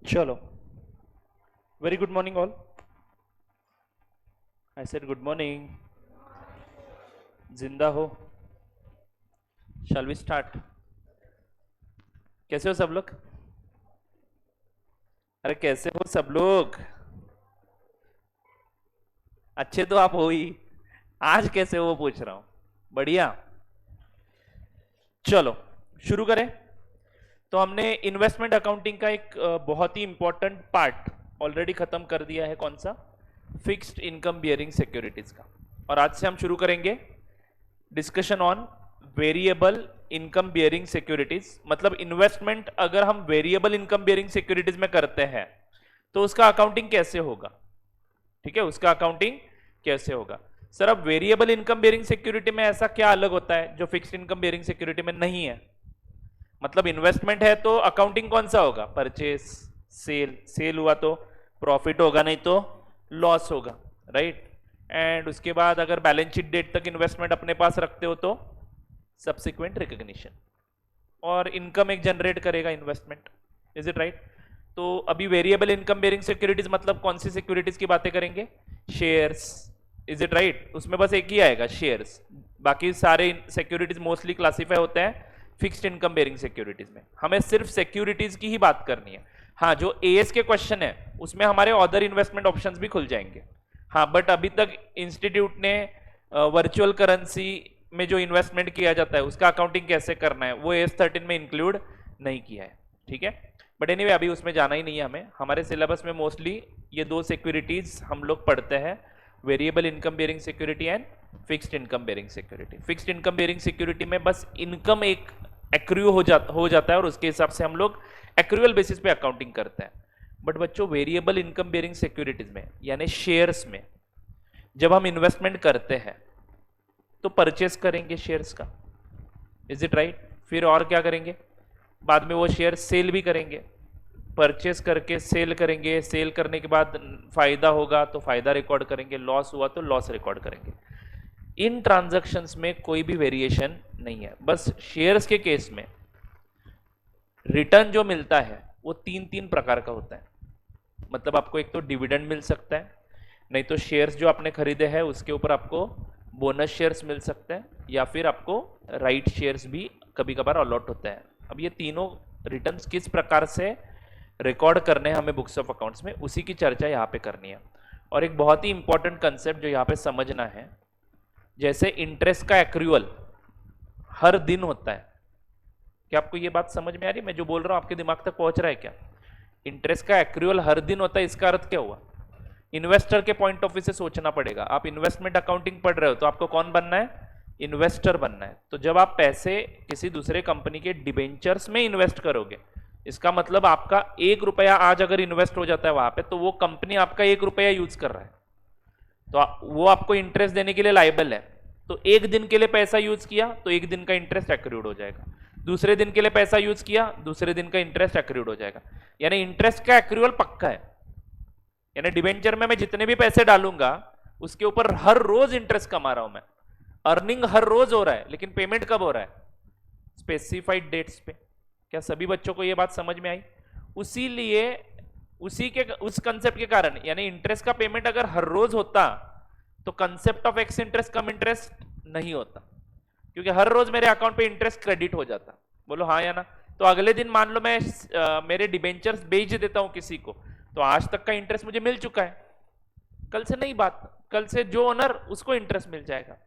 चलो, very good morning all. I said good morning. जिंदा हो? Shall we start? कैसे हो सब लोग? अरे कैसे हो सब लोग? अच्छे तो आप हो ही। आज कैसे हो वो पूछ रहा हूं। बढ़िया। चलो शुरू करें। तो हमने इन्वेस्टमेंट अकाउंटिंग का एक बहुत ही इंपॉर्टेंट पार्ट ऑलरेडी खत्म कर दिया है। कौन सा? फिक्स्ड इनकम बियरिंग सिक्योरिटीज का। और आज से हम शुरू करेंगे discussion on variable income bearing securities. मतलब इन्वेस्टमेंट अगर हम वेरिएबल इनकम बियरिंग सिक्योरिटीज में करते हैं तो उसका अकाउंटिंग कैसे होगा। ठीक है, उसका अकाउंटिंग कैसे होगा। सर अब वेरिएबल इनकम बियरिंग सिक्योरिटी में ऐसा क्या अलग होता है जो फिक्स्ड इनकम बियरिंग सिक्योरिटी में नहीं है? मतलब इन्वेस्टमेंट है तो अकाउंटिंग कौन सा होगा? Purchase, cell. सेल हुआ तो प्रॉफिट होगा, नहीं तो लॉस होगा, राइट। एंड उसके बाद अगर बैलेंस शीट डेट तक इन्वेस्टमेंट अपने पास रखते हो तो सब्सिक्वेंट रिकॉग्निशन और इनकम एक जनरेट करेगा इन्वेस्टमेंट। Is it right? तो अभी वेरिएबल इनकम बेरिंग सिक्योरिटीज मतलब कौन सी सिक्योरिटीज की बातें करेंगे? शेयर्स। Is it right? उसमें बस एक ही आएगा, शेयर्स। बाकी सारे सिक्योरिटीज मोस्टली क्लासीफाई होते हैं फिक्स्ड इनकम बेरिंग सिक्योरिटीज में। हमें सिर्फ सिक्योरिटीज की ही बात करनी है। हाँ, जो एएस के क्वेश्चन है उसमें हमारे अदर इन्वेस्टमेंट ऑप्शंस भी खुल जाएंगे। हाँ, बट अभी तक इंस्टीट्यूट ने वर्चुअल करेंसी में जो इन्वेस्टमेंट किया जाता है उसका अकाउंटिंग कैसे करना है वो AS13 में इंक्लूड नहीं किया है। ठीक है, बट एनीवे अभी उसमें जाना ही नहीं है हमें। हमारे सिलेबस में मोस्टली ये दो सिक्योरिटीज हम लोग पढ़ते हैं, variable income bearing security and fixed income bearing security. Fixed income bearing security में बस इनकम एक एक्रू हो जाता है और उसके हिसाब से हम लोग एक्रूअल बेसिस पे अकाउंटिंग करते हैं। बट बच्चों वेरिएबल इनकम बेरिंग सिक्योरिटीज में यानी शेयर्स में जब हम इन्वेस्टमेंट करते हैं तो परचेस करेंगे शेयर्स का। Is it right? फिर और क्या करेंगे? बाद में वो शेयर सेल भी करेंगे। परचेस करके सेल करेंगे, सेल करने के बाद फायदा होगा तो फायदा रिकॉर्ड करेंगे, लॉस हुआ तो लॉस रिकॉर्ड करेंगे। इन ट्रांजैक्शंस में कोई भी वेरिएशन नहीं है। बस शेयर्स के केस में रिटर्न जो मिलता है वो तीन तीन प्रकार का होता है। मतलब आपको एक तो डिविडेंड मिल सकता है, नहीं तो शेयर्स जो आपने खरीदे हैं उसके ऊपर आपको बोनस शेयर्स मिल सकते हैं, या फिर आपको राइट शेयर्स भी कभी कभार अलॉट होता है। अब ये तीनों रिटर्न्स किस प्रकार से रिकॉर्ड करने हैं हमें बुक्स ऑफ अकाउंट्स में, उसी की चर्चा यहाँ पे करनी है। और एक बहुत ही इंपॉर्टेंट कंसेप्ट जो यहाँ पे समझना है, जैसे इंटरेस्ट का एक्रूअल हर दिन होता है। क्या आपको ये बात समझ में आ रही है? मैं जो बोल रहा हूँ आपके दिमाग तक पहुंच रहा है क्या? इंटरेस्ट का एक्रूअल हर दिन होता है, इसका अर्थ क्या हुआ? इन्वेस्टर के पॉइंट ऑफ व्यू से सोचना पड़ेगा। आप इन्वेस्टमेंट अकाउंटिंग पढ़ रहे हो तो आपको कौन बनना है? इन्वेस्टर बनना है। तो जब आप पैसे किसी दूसरे कंपनी के डिबेंचर्स में इन्वेस्ट करोगे, इसका मतलब आपका 1 रुपया आज अगर इन्वेस्ट हो जाता है वहां पे तो वो कंपनी आपका 1 रुपया यूज कर रहा है, तो वो आपको इंटरेस्ट देने के लिए लाइबल है। तो एक दिन के लिए पैसा यूज किया तो एक दिन का इंटरेस्ट एक्रूड हो जाएगा, दूसरे दिन के लिए पैसा यूज किया दूसरे दिन का इंटरेस्ट एक्रूड हो जाएगा। यानी इंटरेस्ट का एक्रूअल पक्का है। यानी डिबेंचर में मैं जितने भी पैसे डालूंगा उसके ऊपर हर रोज इंटरेस्ट कमा रहा हूं मैं। अर्निंग हर रोज हो रहा है, लेकिन पेमेंट कब हो रहा है? स्पेसिफाइड डेट्स पे। क्या सभी बच्चों को यह बात समझ में आई? उस कंसेप्ट के कारण, यानी इंटरेस्ट का पेमेंट अगर हर रोज होता तो concept of x interest come interest नहीं होता, क्योंकि हर रोज मेरे अकाउंट पे इंटरेस्ट क्रेडिट हो जाता। बोलो हाँ या ना? तो अगले दिन मान लो मैं मेरे डिबेंचर्स बेच देता हूं किसी को, तो आज तक का इंटरेस्ट मुझे मिल चुका है। कल से नहीं बात, कल से जो ओनर उसको इंटरेस्ट मिल जाएगा।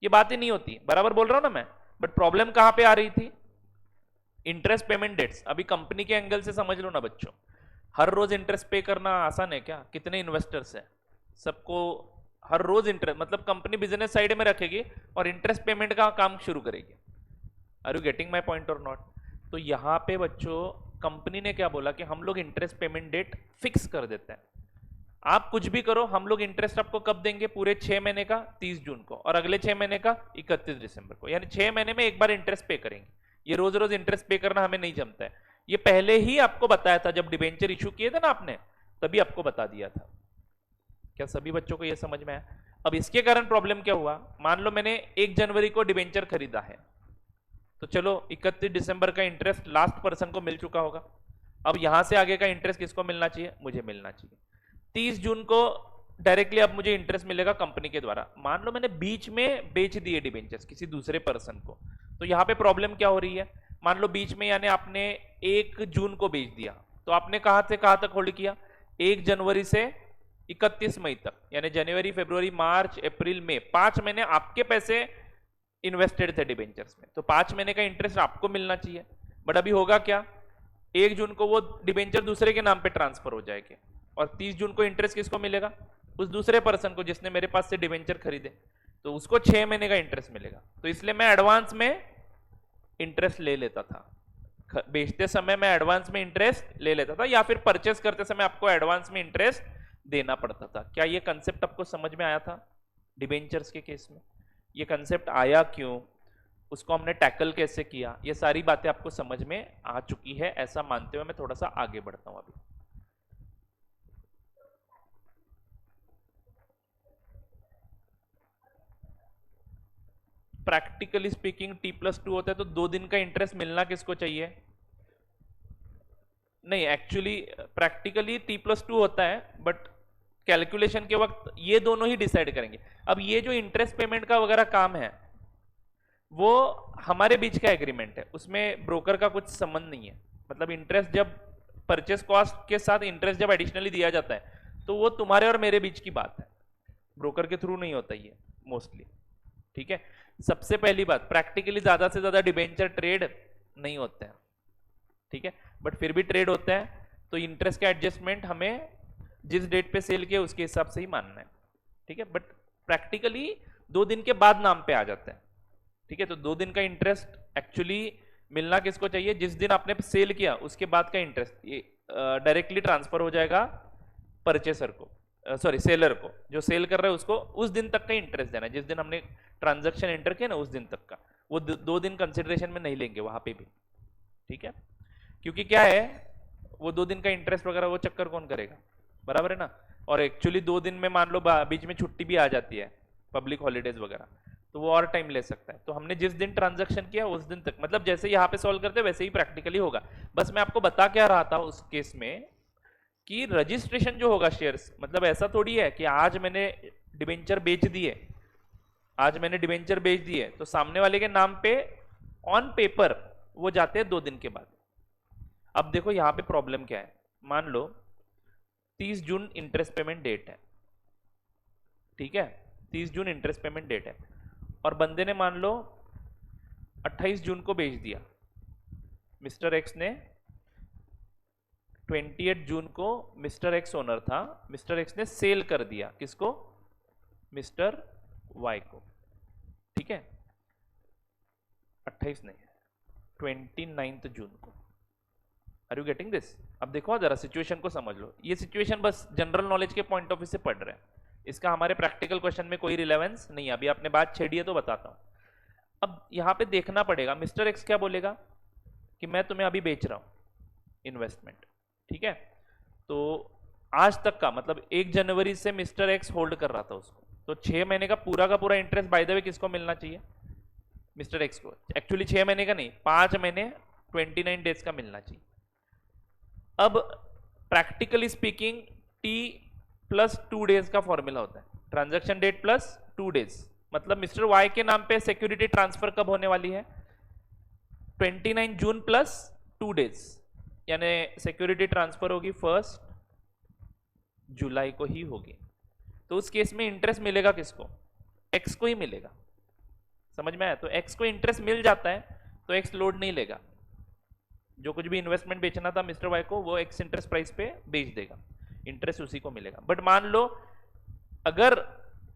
ये बात ही नहीं होती। बराबर बोल रहा हूं ना मैं? बट प्रॉब्लम कहां पे आ रही थी? Interest payment dates. अभी कंपनी के एंगल से समझ लो ना बच्चों, हर रोज इंटरेस्ट पे करना आसान है क्या? कितने इन्वेस्टर्स हैं, सबको हर रोज इंटरेस्ट, मतलब कंपनी बिजनेस साइड में रखेगी और इंटरेस्ट पेमेंट का काम शुरू करेगी। Are you getting my point or not? तो यहां पे बच्चों कंपनी ने क्या बोला कि हम लोग इंटरेस्ट पेमेंट डेट फिक्स कर देते हैं। आप कुछ भी करो, हम लोग इंटरेस्ट आपको कब देंगे? पूरे 6 महीने का 30 जून को, और अगले 6 महीने का 31 दिसंबर को। यानी 6 महीने में एक बार इंटरेस्ट पे करेंगे। ये रोज रोज इंटरेस्ट पे करना हमें नहीं जमता है। ये पहले ही आपको बताया था जब डिबेंचर इशू किए थे ना आपने, तभी आपको बता दिया था। क्या सभी बच्चों को यह समझ में आया? अब इसके कारण प्रॉब्लम क्या हुआ? मान लो मैंने 1 जनवरी को डिबेंचर खरीदा है, तो चलो 31 दिसंबर का इंटरेस्ट लास्ट पर्सन को मिल चुका होगा। अब यहां से आगे का इंटरेस्ट किसको मिलना चाहिए? मुझे मिलना चाहिए। 30 जून को डायरेक्टली अब मुझे इंटरेस्ट मिलेगा कंपनी के द्वारा। मान लो मैंने बीच में बेच दिए डिबेंचर्स किसी दूसरे पर्सन को, तो यहां पे प्रॉब्लम क्या हो रही है? मान लो बीच में यानी आपने 1 जून को बेच दिया, तो आपने कहां से कहां तक होल्ड किया? 1 जनवरी से 31 मई तक, यानी जनवरी, फरवरी, मार्च, अप्रैल, मई, 5 महीने आपके पैसे इन्वेस्टेड थे डिबेंचर्स में, तो 5 महीने का इंटरेस्ट आपको मिलना चाहिए। बट अभी होगा क्या? 1 जून को वो डिबेंचर दूसरे के नाम पे ट्रांसफर हो जाएंगे, और 30 जून को इंटरेस्ट किसको मिलेगा? उस दूसरे पर्सन को जिसने मेरे पास से डिबेंचर खरीदे, तो उसको 6 महीने का इंटरेस्ट मिलेगा। तो इसलिए मैं एडवांस में इंटरेस्ट ले लेता था, बेचते समय मैं एडवांस में इंटरेस्ट ले लेता था, या फिर परचेस करते समय आपको एडवांस में इंटरेस्ट देना पड़ता था। क्या ये कंसेप्ट आपको समझ में आया था डिबेंचर्स के केस में? ये कंसेप्ट आया क्यों, उसको हमने टैकल कैसे किया, ये सारी बातें आपको समझ में आ चुकी है, ऐसा मानते हुए मैं थोड़ा सा आगे बढ़ता हूं अभी। प्रैक्टिकली स्पीकिंग T+2 होता है तो 2 दिन का इंटरेस्ट मिलना किसको चाहिए? नहीं, एक्चुअली प्रैक्टिकली T+2 होता है, बट कैलकुलेशन के वक्त ये दोनों ही डिसाइड करेंगे। अब ये जो इंटरेस्ट पेमेंट का वगैरह काम है वो हमारे बीच का एग्रीमेंट है, उसमें ब्रोकर का कुछ संबंध नहीं है। मतलब इंटरेस्ट जब परचेस कॉस्ट के साथ इंटरेस्ट जब एडिशनली दिया जाता है तो वो तुम्हारे और मेरे बीच की बात है, ब्रोकर के थ्रू नहीं होता ये मोस्टली। ठीक है, सबसे पहली बात, प्रैक्टिकली ज्यादा से ज्यादा डिबेंचर ट्रेड नहीं होते हैं, ठीक है, बट फिर भी ट्रेड होता है, तो इंटरेस्ट का एडजस्टमेंट हमें जिस डेट पे सेल किया उसके हिसाब से ही मानना है। ठीक है, बट प्रैक्टिकली 2 दिन के बाद नाम पे आ जाता है। ठीक है, तो 2 दिन का इंटरेस्ट एक्चुअली मिलना किसको चाहिए? जिस दिन आपने सेल किया उसके बाद का इंटरेस्ट ये डायरेक्टली ट्रांसफर हो जाएगा परचेसर को, सॉरी सेलर को। जो सेल कर रहा है उसको उस दिन तक का इंटरेस्ट देना है, जिस दिन हमने ट्रांजैक्शन एंटर किया ना उस दिन तक का। वो 2 दिन कंसिडरेशन में नहीं लेंगे वहां पे भी। ठीक है, क्योंकि क्या है, वो 2 दिन का इंटरेस्ट वगैरह वो चक्कर कौन करेगा, बराबर है ना। और एक्चुअली 2 दिन में मान लो बीच में छुट्टी भी आ जाती है, पब्लिक हॉलीडेज वगैरह, तो वो और टाइम ले सकता है। तो हमने जिस दिन ट्रांजैक्शन किया उस दिन तक, मतलब जैसे यहाँ पे सॉल्व करते वैसे ही प्रैक्टिकली होगा। बस मैं आपको बता क्या रहा था उस केस में कि रजिस्ट्रेशन जो होगा शेयर्स, मतलब ऐसा थोड़ी है कि आज मैंने डिबेंचर बेच दिए, आज मैंने डिबेंचर बेच दिए तो सामने वाले के नाम पे ऑन पेपर वो जाते हैं 2 दिन के बाद। अब देखो यहां पे प्रॉब्लम क्या है, मान लो 30 जून इंटरेस्ट पेमेंट डेट है, ठीक है, 30 जून इंटरेस्ट पेमेंट डेट है, और बंदे ने मान लो 28 जून को बेच दिया, मिस्टर एक्स ने 28 जून को, मिस्टर एक्स ओनर था, मिस्टर एक्स ने सेल कर दिया किसको? मिस्टर वाई को। ठीक है, 28 नहीं, 29 जून को। Are you getting this? अब देखो जरा सिचुएशन को समझ लो, ये सिचुएशन बस जनरल नॉलेज के पॉइंट ऑफ व्यू से पढ़ रहे हैं, इसका हमारे प्रैक्टिकल क्वेश्चन में कोई रिलेवेंस नहीं है। अभी आपने बात छेड़ी है तो बताता हूं। अब यहां पे देखना पड़ेगा, मिस्टर एक्स क्या बोलेगा कि मैं तुम्हें अभी बेच रहा हूं इन्वेस्टमेंट, ठीक है, तो आज तक का मतलब 1 जनवरी से मिस्टर एक्स होल्ड कर रहा था उसको, तो 6 महीने का पूरा इंटरेस्ट बाय द वे किसको मिलना चाहिए? मिस्टर एक्स को। एक्चुअली 6 महीने का नहीं, 5 महीने 29 डेज का मिलना चाहिए। अब प्रैक्टिकली स्पीकिंग T+2 डेज का फॉर्मूला होता है, ट्रांजैक्शन डेट प्लस 2 डेज, मतलब मिस्टर वाई के नाम पे सिक्योरिटी ट्रांसफर कब होने वाली है? 29 जून प्लस 2 डेज, यानी सिक्योरिटी ट्रांसफर होगी 1 जुलाई को ही होगी। तो उस केस में इंटरेस्ट मिलेगा किसको? एक्स को ही मिलेगा। समझ में आया? तो एक्स को इंटरेस्ट मिल जाता है तो एक्स लोड नहीं लेगा, जो कुछ भी इन्वेस्टमेंट बेचना था मिस्टर वाई को वो एक्स इंटरेस्ट प्राइस पे बेच देगा, इंटरेस्ट उसी को मिलेगा। बट मान लो अगर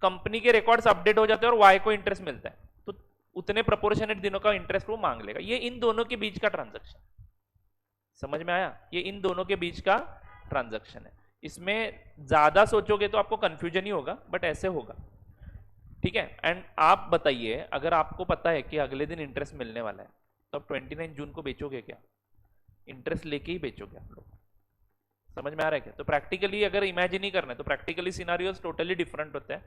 कंपनी के रिकॉर्ड्स अपडेट हो जाते हैं और वाई को इंटरेस्ट मिलता है तो उतने प्रोपोर्शनेट दिनों का इंटरेस्ट वो मांग लेगा। ये इन दोनों के बीच का ट्रांजैक्शन, समझ में आया? ये इन दोनों के बीच का ट्रांजैक्शन है। इसमें ज्यादा सोचोगे तो आपको कंफ्यूजन ही होगा, बट ऐसे होगा। ठीक है, एंड आप बताइए अगर आपको पता है कि अगले दिन इंटरेस्ट मिलने वाला है तो आप 29 जून को बेचोगे क्या? इंटरेस्ट लेके ही बेचोगे आप लोग। समझ में आ रहा है क्या? तो प्रैक्टिकली अगर इमेजिन ही करना है तो प्रैक्टिकली सिनारियोस टोटली डिफरेंट होते हैं।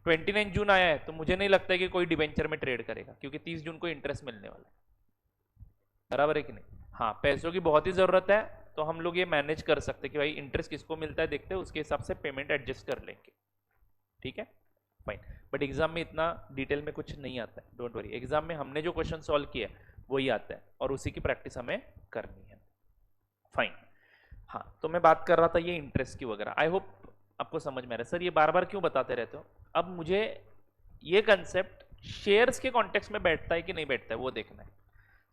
29 जून आया है तो मुझे नहीं लगता है कि कोई डिबेंचर में ट्रेड करेगा, क्योंकि 30 जून को इंटरेस्ट मिलने वाला है, बराबर है कि नहीं? हाँ, पैसों की बहुत ही जरूरत है तो हम लोग ये मैनेज कर सकते हैं कि भाई इंटरेस्ट किसको मिलता है देखते हैं, उसके हिसाब से पेमेंट एडजस्ट कर लेंगे, ठीक है फाइन। बट एग्जाम में इतना डिटेल में कुछ नहीं आता है, डोंट वरी, एग्जाम में हमने जो क्वेश्चन सॉल्व किया वही आता है और उसी की प्रैक्टिस हमें करनी है, फाइन। हाँ तो मैं बात कर रहा था ये इंटरेस्ट की वगैरह, आई होप आपको समझ में आ रहा है। सर ये बार बार क्यों बताते रहते हो? अब मुझे ये कंसेप्ट शेयर्स के कॉन्टेक्स्ट में बैठता है कि नहीं बैठता है वो देखना है।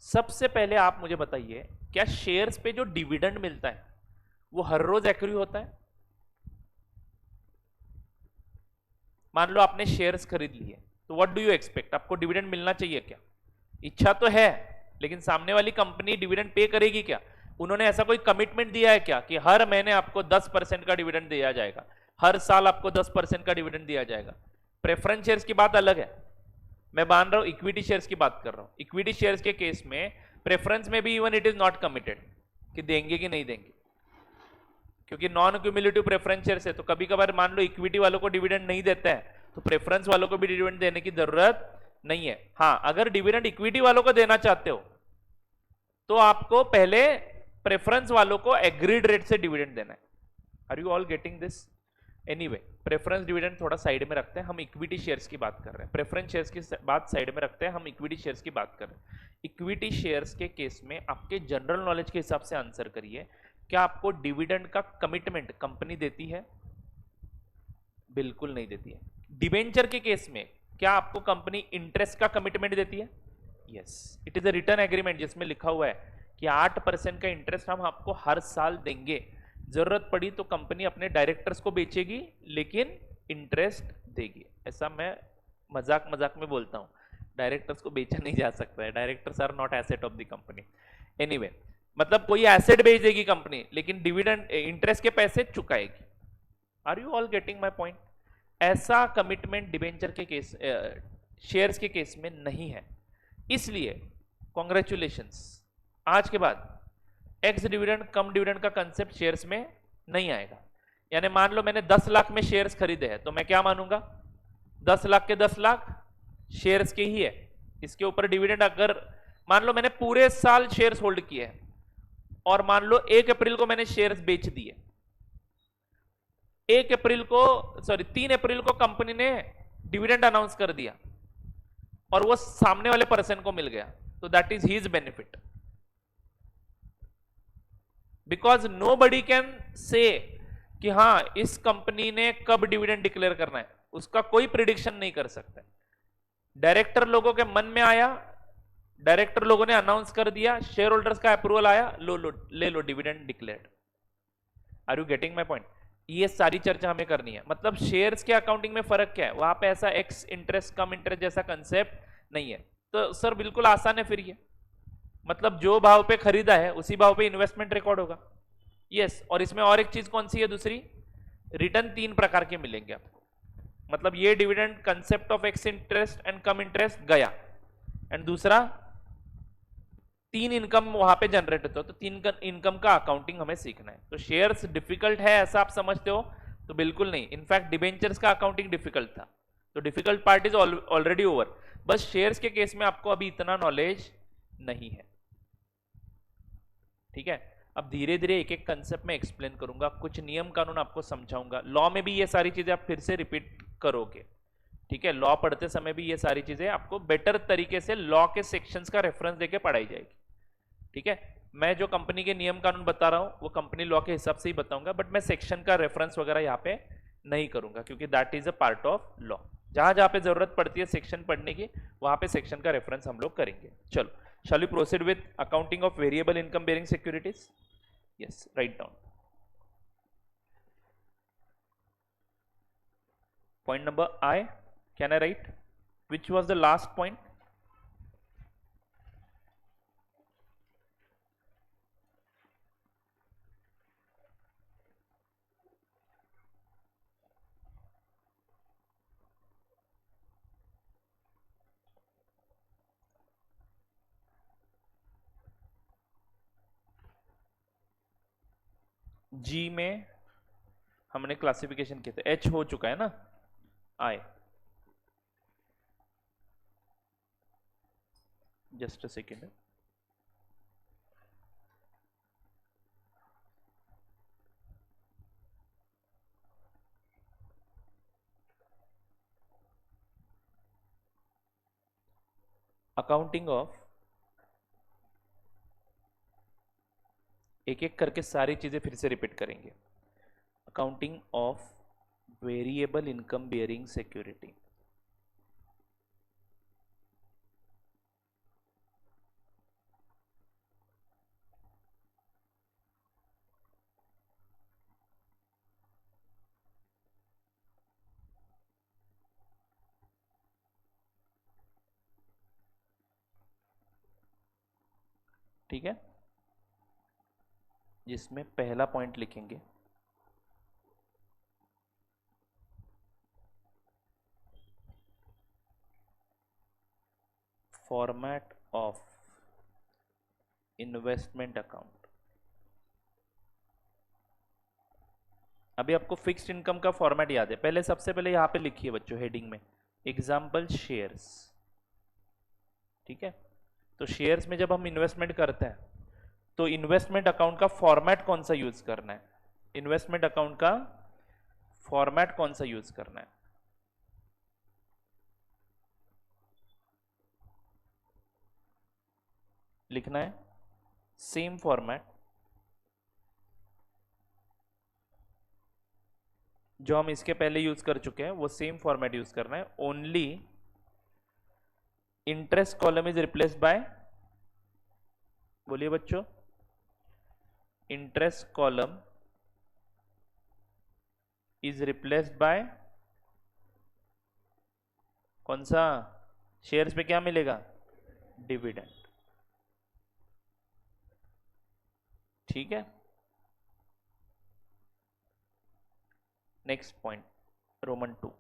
सबसे पहले आप मुझे बताइए, क्या शेयर्स पे जो डिविडेंड मिलता है वो हर रोज एक्रू होता है? मान लो आपने शेयर्स खरीद लिए, तो व्हाट डू यू एक्सपेक्ट, आपको डिविडेंड मिलना चाहिए क्या? इच्छा तो है, लेकिन सामने वाली कंपनी डिविडेंड पे करेगी क्या? उन्होंने ऐसा कोई कमिटमेंट दिया है क्या कि हर महीने आपको 10% का डिविडेंड दिया जाएगा, हर साल आपको 10% का डिविडेंड दिया जाएगा? प्रेफरेंस शेयर्स की बात अलग है, मैं मान रहा हूं इक्विटी शेयर्स की बात कर रहा हूं। इक्विटी शेयर्स के केस में प्रेफरेंस में भी even it is not committed कि देंगे कि नहीं देंगे, क्योंकि नॉन क्यूमुलेटिव प्रेफरेंस शेयर्स है, तो कभी कभार मान लो इक्विटी वालों को डिविडेंड नहीं देते हैं तो प्रेफरेंस वालों को भी डिविडेंड देने की जरूरत नहीं है। हाँ अगर डिविडेंड इक्विटी वालों को देना चाहते हो तो आपको पहले प्रेफरेंस वालों को एग्रीड रेट से डिविडेंड देना है। Are you all getting this? Anyway preference dividend थोड़ा साइड में रखते हैं, हम इक्विटी शेयर्स की बात कर रहे हैं। प्रेफरेंस शेयर्स की बात साइड में रखते हैं, हम इक्विटी शेयर्स की बात कर रहे हैं। इक्विटी शेयर्स के केस में आपके जनरल नॉलेज के हिसाब से आंसर करिए, क्या आपको डिविडेंड का कमिटमेंट कंपनी देती है? बिल्कुल नहीं देती है। डिबेंचर के केस में क्या आपको कंपनी इंटरेस्ट का कमिटमेंट देती है? Yes, it is a return agreement जिसमें लिखा हुआ है कि 8% का इंटरेस्ट हम आपको हर साल देंगे, जरूरत पड़ी तो कंपनी अपने डायरेक्टर्स को बेचेगी लेकिन इंटरेस्ट देगी। ऐसा मैं मजाक मजाक में बोलता हूं, डायरेक्टर्स को बेचा नहीं जा सकता है, directors are not asset of the company. Anyway मतलब कोई एसेट बेच देगी कंपनी लेकिन डिविडेंड इंटरेस्ट के पैसे चुकाएगी। Are you all getting my point? ऐसा कमिटमेंट डिबेंचर के केस शेयर्स के केस में नहीं है, इसलिए कॉन्ग्रेचुलेशंस, आज के बाद एक्स डिविडेंड कम डिविडेंड का कंसेप्ट शेयर्स में नहीं आएगा। यानी मान लो मैंने 10 लाख में शेयर्स खरीदे हैं तो मैं क्या मानूंगा, 10 लाख के 10 लाख शेयर्स के ही है, इसके ऊपर डिविडेंड अगर मान लो मैंने पूरे साल शेयर्स होल्ड किए हैं और मान लो 1 अप्रैल को मैंने शेयर्स बेच दिए, 3 अप्रैल को कंपनी ने डिविडेंड अनाउंस कर दिया और वो सामने वाले पर्सन को मिल गया, तो that is his benefit, because nobody can say कि हां इस कंपनी ने कब डिविडेंड डिक्लेयर करना है, उसका कोई प्रिडिक्शन नहीं कर सकता। डायरेक्टर लोगों के मन में आया, डायरेक्टर लोगों ने अनाउंस कर दिया, शेयर होल्डर्स का अप्रूवल आया, ले लो dividend declared. Are you getting my point? ये सारी चर्चा हमें करनी है। मतलब शेयर्स के अकाउंटिंग में फर्क क्या है, वहां पे ऐसा एक्स इंटरेस्ट कम इंटरेस्ट जैसा कंसेप्ट नहीं है। तो सर बिल्कुल आसान है फिर ये, मतलब जो भाव पे खरीदा है उसी भाव पे इन्वेस्टमेंट रिकॉर्ड होगा। यस, और इसमें और एक चीज कौन सी है दूसरी, रिटर्न 3 प्रकार के मिलेंगे आपको। मतलब ये dividend concept of x interest and come interest गया, एंड दूसरा 3 इनकम वहां पे जनरेट होता है, तो 3 इनकम का अकाउंटिंग हमें सीखना है। तो शेयर्स डिफिकल्ट है ऐसा आप समझते हो तो बिल्कुल नहीं, इनफैक्ट डिबेंचर्स का अकाउंटिंग डिफिकल्ट था, तो difficult part is already over. बस शेयर्स के केस में आपको अभी इतना नॉलेज नहीं है, ठीक है। अब धीरे धीरे एक एक कंसेप्ट में एक्सप्लेन करूंगा, कुछ नियम कानून आपको समझाऊंगा। लॉ में भी ये सारी चीजें आप फिर से रिपीट करोगे, ठीक है। लॉ पढ़ते समय भी ये सारी चीजें आपको बेटर तरीके से लॉ के सेक्शंस का रेफरेंस देके पढ़ाई जाएगी, ठीक है। मैं जो कंपनी के नियम कानून बता रहा हूं वो कंपनी लॉ के हिसाब से ही बताऊंगा, बट मैं सेक्शन का रेफरेंस वगैरह यहाँ पे नहीं करूंगा क्योंकि that is a part of law. जहां जहां पे जरूरत पड़ती है सेक्शन पढ़ने की वहां पे सेक्शन का रेफरेंस हम लोग करेंगे। चलो, shall we proceed with accounting of variable income bearing securities? Yes, write down point number I. Can I write which was the last point? जी में हमने क्लासिफिकेशन किए थे, एच हो चुका है ना, I just a second. Accounting of, एक एक करके सारी चीजें फिर से रिपीट करेंगे। Accounting of variable income bearing security. ठीक है, जिसमें पहला पॉइंट लिखेंगे फॉर्मेट ऑफ इन्वेस्टमेंट अकाउंट। अभी आपको फिक्स्ड इनकम का फॉर्मेट याद है, पहले सबसे पहले यहां पे लिखिए बच्चों हेडिंग में एग्जाम्पल शेयर्स। ठीक है, तो शेयर्स में जब हम इन्वेस्टमेंट करते हैं तो इन्वेस्टमेंट अकाउंट का फॉर्मेट कौन सा यूज करना है, इन्वेस्टमेंट अकाउंट का फॉर्मेट कौन सा यूज करना है। लिखना है सेम फॉर्मेट जो हम इसके पहले यूज कर चुके हैं, वो सेम फॉर्मेट यूज करना है। Only interest column is replaced by, बोलिए बच्चों, interest column is replaced by कौन सा, शेयर्स पे क्या मिलेगा, डिविडेंड। ठीक है, next point roman 2,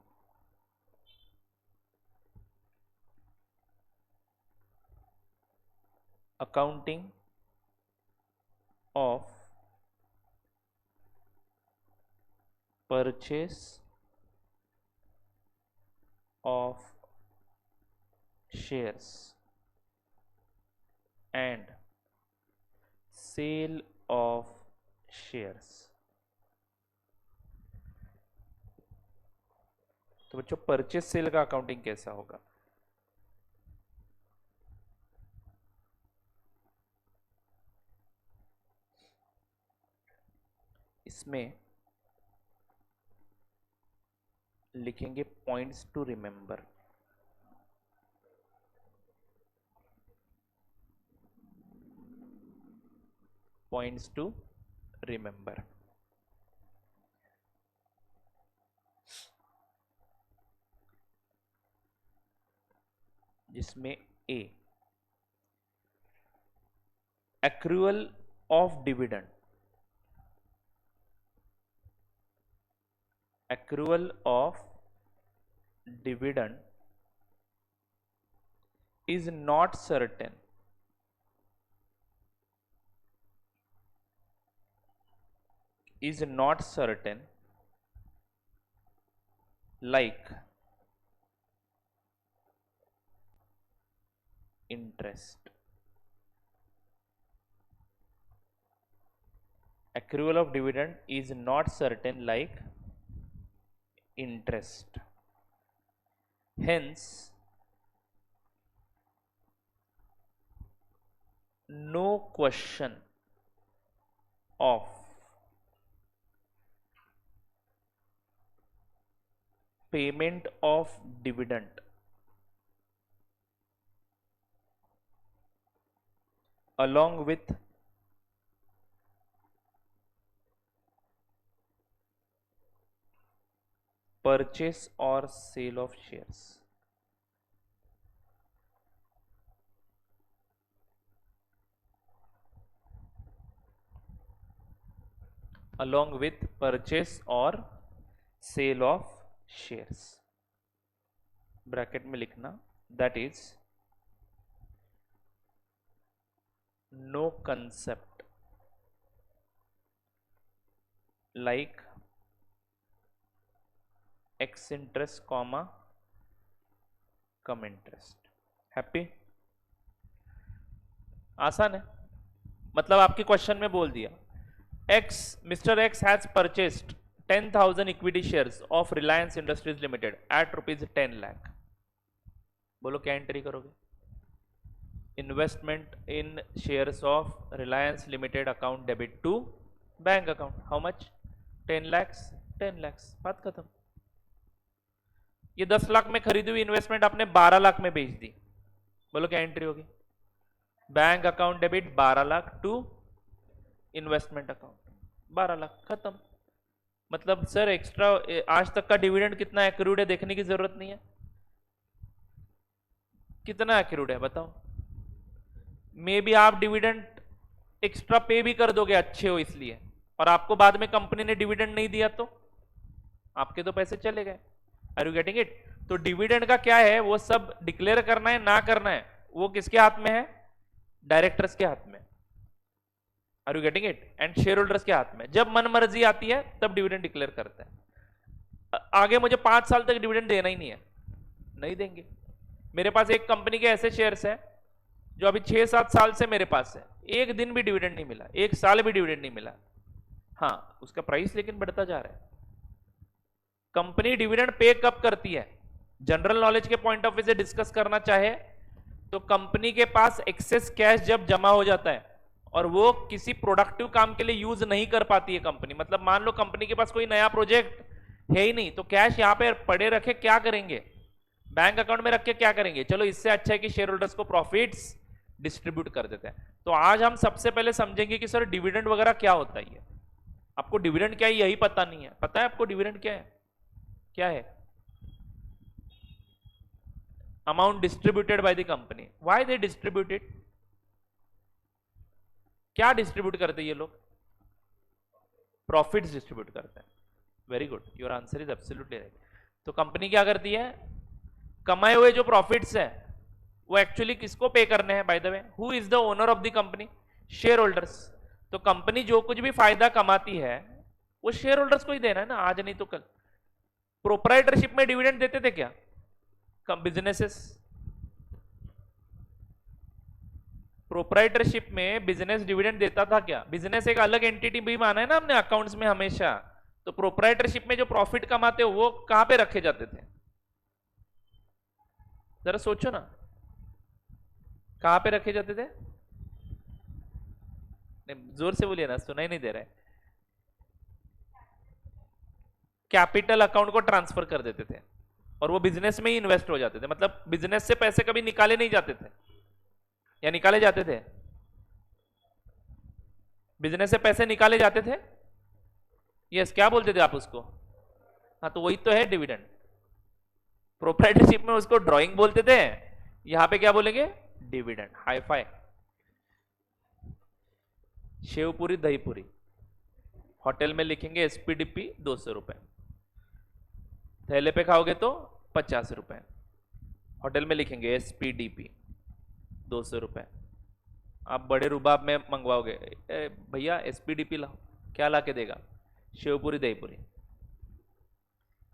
accounting of purchase of shares and sale of shares. तो बच्चों परचेस सेल का अकाउंटिंग कैसा होगा, इसमें लिखेंगे points to remember. Points to remember, जिसमें A accrual of dividend, accrual of dividend is not certain, is not certain like interest। accrual of dividend is not certain like interest, hence no question of payment of dividend along with purchase or sale of shares। along with purchase or sale of shares, bracket में लिखना, that is no concept like x interest comma cum interest. Happy, आसान है, मतलब आपके question में बोल दिया X, mister X has purchased 10,000 equity shares of Reliance Industries Limited at ₹10 lakh. बोलो क्या एंट्री करोगे, investment in shares of Reliance Limited account debit to bank account, how much? 10 lakhs, 10 lakhs, बात खत्म। ये 10 लाख में खरीदी हुई इन्वेस्टमेंट आपने 12 लाख में बेच दी, बोलो क्या एंट्री होगी? Bank account debit 12 lakh to investment account 12 lakh, खत्म। मतलब सर एक्स्ट्रा आज तक का डिविडेंड कितना एक्रूड है देखने की जरूरत नहीं है। कितना एक्रूड है बताओ? मे बी आप डिविडेंड एक्स्ट्रा पे भी कर दोगे, अच्छे हो इसलिए, और आपको बाद में कंपनी ने डिविडेंड नहीं दिया तो आपके तो पैसे चले गए। Are you getting it? तो डिविडेंड का क्या है, वो सब डिक्लेयर करना है ना करना है, वो किसके हाथ में है? डायरेक्टर्स के हाथ में। Are you getting it? And share holders के हाथ में। जब मन मर्जी आती है तब डिविडेंड डिक्लेयर करते हैं। आगे मुझे 5 साल तक डिविडेंड देना ही नहीं है, नहीं देंगे। मेरे पास एक कंपनी के ऐसे शेयर्स हैं जो अभी 6-7 साल से मेरे पास है, एक दिन भी डिविडेंड नहीं मिला, एक साल भी डिविडेंड नहीं मिला। हाँ, उसका प्राइस लेकिन बढ़ता जा रहा है। कंपनी डिविडेंड पे कब करती है? जनरल नॉलेज के पॉइंट ऑफ व्यू से डिस्कस करना चाहे तो कंपनी के पास एक्सेस कैश जब जमा हो जाता है और वो किसी प्रोडक्टिव काम के लिए यूज नहीं कर पाती है कंपनी, मतलब मान लो कंपनी के पास कोई नया प्रोजेक्ट है ही नहीं, तो कैश यहां पे पड़े रखे क्या करेंगे? बैंक अकाउंट में रख के क्या करेंगे? चलो इससे अच्छा है कि शेयर होल्डर्स को प्रॉफिट्स डिस्ट्रीब्यूट कर देते हैं। तो आज हम सबसे पहले समझेंगे कि सर डिविडेंड वगैरह क्या होता है। आपको डिविडेंड क्या है यही पता नहीं है। पता है आपको डिविडेंड क्या है? क्या है? Amount distributed by the company. Why they distributed? क्या डिस्ट्रीब्यूट करते हैं ये लोग? प्रॉफिट्स डिस्ट्रीब्यूट करते हैं। Very good, your answer is absolutely right. तो कंपनी क्या करती है? कमाए हुए जो प्रॉफिट्स है वो एक्चुअली किसको पे करने हैं? By the way, who is the owner of the company? Share holders. तो कंपनी जो कुछ भी फायदा कमाती है वो शेयर होल्डर्स को ही देना है ना, आज नहीं तो कल। प्रोप्राइटरशिप में डिविडेंड देते थे क्या बिजनेसेस? प्रोप्राइटरशिप में बिजनेस डिविडेंड देता था क्या? बिजनेस एक अलग एंटिटी भी माना है ना हमने अकाउंट्स में हमेशा। तो प्रोप्राइटरशिप में जो प्रॉफिट कमाते हो वो कहां पे रखे जाते थे? जरा सोचो ना, कहां पे रखे जाते थे? जोर से बोलिए ना, सुनाई नहीं दे रहा है। कैपिटल अकाउंट को ट्रांसफर कर देते थे और वो बिजनेस में ही इन्वेस्ट हो जाते थे। मतलब बिजनेस से पैसे कभी निकाले नहीं जाते थे, या निकाले जाते थे? बिजनेस से पैसे निकाले जाते थे? यस, क्या बोलते थे आप उसको? हाँ, तो वही तो है डिविडेंड। प्रोप्राइटरशिप में उसको ड्राइंग बोलते थे, यहां पे क्या बोलेंगे? Dividend. Hi fi. Sev puri dahi puri, hotel में लिखेंगे एसपीडीपी 200 रुपए, थैले पे खाओगे तो 50 रुपए, होटल में लिखेंगे एसपीडीपी 200 रुपए। आप बड़े रुबाब में मंगवाओगे, भैया एसपीडीपी लाओ, क्या ला के देगा? Sev puri dahi puri.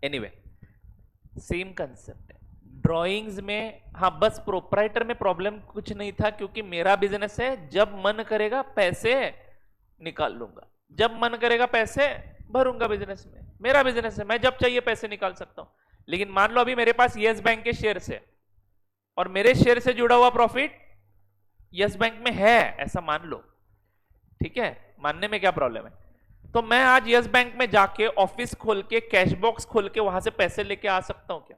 Anyway, same concept है ड्राइंग्स में। हाँ, बस प्रोप्राइटर में प्रॉब्लम कुछ नहीं था, क्योंकि मेरा बिजनेस है, जब मन करेगा पैसे निकाल लूंगा, जब मन करेगा पैसे भरूंगा बिजनेस में। मेरा बिजनेस है, मैं जब चाहिए पैसे निकाल सकता हूं। लेकिन मान लो अभी मेरे पास यस बैंक के शेयर है और मेरे शेयर से जुड़ा हुआ प्रॉफिट यस बैंक में है, ऐसा मान लो, ठीक है? मानने में क्या प्रॉब्लम है? तो मैं आज यस बैंक में जाके ऑफिस खोल के कैश बॉक्स खोल के वहां से पैसे लेके आ सकता हूं क्या?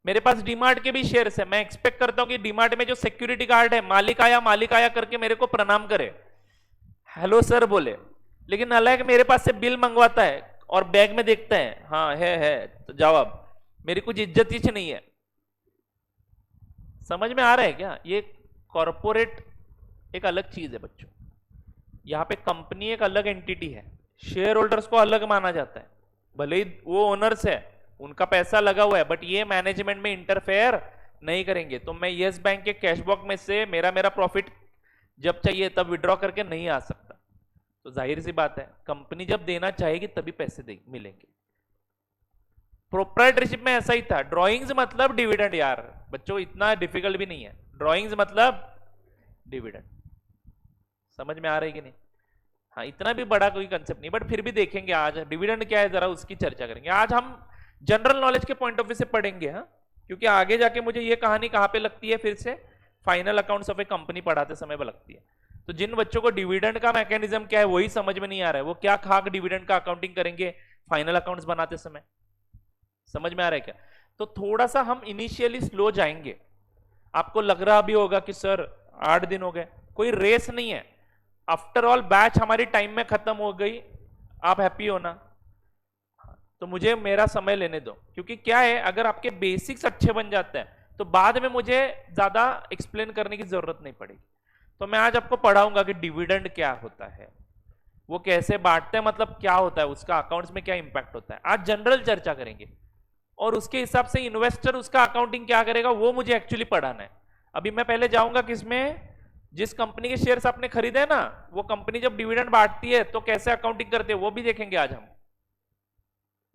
मेरे पास डीमार्ट के भी शेयर्स है, मैं एक्सपेक्ट करता हूं कि डीमार्ट में जो सिक्योरिटी गार्ड है, मालिक आया करके मेरे को प्रणाम करे, हेलो सर बोले। लेकिन अलग मेरे पास से बिल मंगवाता है और बैग में देखता है, हाँ है तो जवाब, मेरी कुछ इज्जत ही नहीं है। समझ में आ रहा है क्या? ये कॉरपोरेट एक अलग चीज है बच्चों। यहां पे कंपनी एक अलग एंटिटी है, शेयर होल्डर्स को अलग माना जाता है। भले ही वो ओनर्स है, उनका पैसा लगा हुआ है, बट ये मैनेजमेंट में इंटरफेयर नहीं करेंगे। तो मैं यस बैंक के कैश बॉक्स में से मेरा प्रॉफिट जब चाहिए तब विड्रॉ करके नहीं आ सकता। तो जाहिर सी बात है, कंपनी जब देना चाहेगी तभी पैसे मिलेंगे। प्रोप्राइटरशिप में ऐसा ही था। ड्राइंग्स मतलब डिविडेंड यार बच्चों, इतना डिफिकल्ट भी नहीं है। ड्राइंग्स मतलब डिविडेंड। समझ में आ रही कि नहीं? हाँ, इतना भी बड़ा कोई कंसेप्ट नहीं, बट फिर भी देखेंगे आज डिविडेंड क्या है, जरा उसकी चर्चा करेंगे। आज हम जनरल नॉलेज के पॉइंट ऑफ व्यू से पढ़ेंगे, हाँ, क्योंकि आगे जाके मुझे ये कहानी कहां पे लगती है फिर से, final accounts of A company पढ़ाते समय लगती है। तो जिन बच्चों को डिविडेंड का मैकेनिज्म क्या है वही समझ में नहीं आ रहा है, वो क्या खाक डिविडेंड का अकाउंटिंग करेंगे फाइनल अकाउंट्स बनाते समय। समझ में आ रहा है क्या? तो थोड़ा सा हम इनिशियली स्लो जाएंगे। आपको लग रहा भी होगा कि सर 8 दिन हो गए, कोई रेस नहीं है। आफ्टर ऑल बैच हमारी टाइम में खत्म हो गई, आप हैप्पी हो ना? तो मुझे मेरा समय लेने दो, क्योंकि क्या है, अगर आपके बेसिक्स अच्छे बन जाते हैं तो बाद में मुझे ज्यादा एक्सप्लेन करने की जरूरत नहीं पड़ेगी। तो मैं आज आपको पढ़ाऊंगा कि डिविडेंड क्या होता है, वो कैसे बांटते हैं, मतलब क्या होता है, उसका अकाउंट्स में क्या इंपैक्ट होता है। आज जनरल चर्चा करेंगे और उसके हिसाब से इन्वेस्टर उसका अकाउंटिंग क्या करेगा वो मुझे एक्चुअली पढ़ाना है। अभी मैं पहले जाऊंगा किसमें, जिस कंपनी के शेयर्स आपने खरीदे ना, वो कंपनी जब डिविडेंड बांटती है तो कैसे अकाउंटिंग करते हैं वो भी देखेंगे आज हम।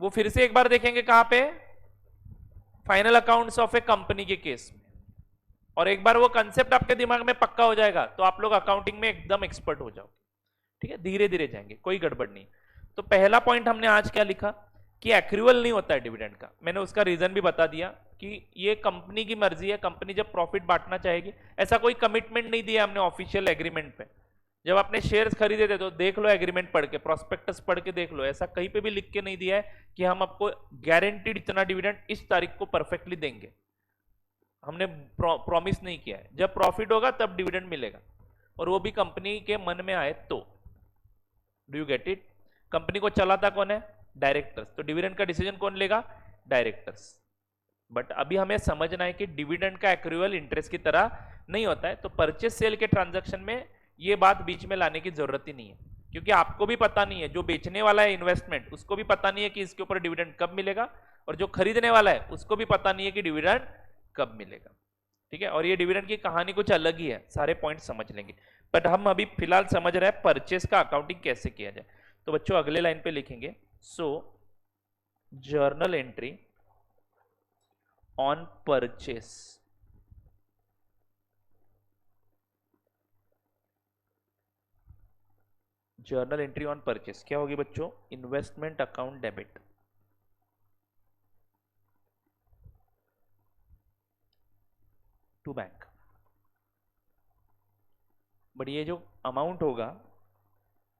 वो फिर से एक बार देखेंगे कहां पे, final accounts of A company के केस में। और एक बार वो कंसेप्ट आपके दिमाग में पक्का हो जाएगा तो आप लोग अकाउंटिंग में एकदम एक्सपर्ट हो जाओगे। ठीक है, धीरे धीरे जाएंगे, कोई गड़बड़ नहीं। तो पहला पॉइंट हमने आज क्या लिखा कि एक्रूअल नहीं होता है डिविडेंड का। मैंने उसका रीजन भी बता दिया कि ये कंपनी की मर्जी है, कंपनी जब प्रॉफिट बांटना चाहेगी, ऐसा कोई कमिटमेंट नहीं दिया हमने ऑफिशियल एग्रीमेंट पे। जब आपने शेयर्स खरीदे थे तो देख लो एग्रीमेंट पढ़ के, प्रोस्पेक्टस पढ़ के देख लो, ऐसा कहीं पे भी लिख के नहीं दिया है कि हम आपको गारंटीड इतना डिविडेंड इस तारीख को परफेक्टली देंगे। हमने प्रॉमिस नहीं किया है, जब प्रॉफिट होगा तब डिविडेंड मिलेगा, और वो भी कंपनी के मन में आए तो। Do you get it? Company को चलाता कौन है? डायरेक्टर्स। तो डिविडेंड का डिसीजन कौन लेगा? डायरेक्टर्स। बट अभी हमें समझना है कि डिविडेंड का एक्रूअल इंटरेस्ट की तरह नहीं होता है। तो परचेस सेल के ट्रांजैक्शन में ये बात बीच में लाने की जरूरत ही नहीं है, क्योंकि आपको भी पता नहीं है, जो बेचने वाला है इन्वेस्टमेंट उसको भी पता नहीं है कि इसके ऊपर डिविडेंड कब मिलेगा, और जो खरीदने वाला है उसको भी पता नहीं है कि डिविडेंड कब मिलेगा। ठीक है, और ये डिविडेंड की कहानी कुछ अलग ही है, सारे पॉइंट समझ लेंगे। बट हम अभी फिलहाल समझ रहे हैं परचेस का अकाउंटिंग कैसे किया जाए। तो बच्चों अगले लाइन पे लिखेंगे, so journal entry on purchase journal entry on purchase क्या होगी बच्चों? Investment account debit to bank. But ये जो अमाउंट होगा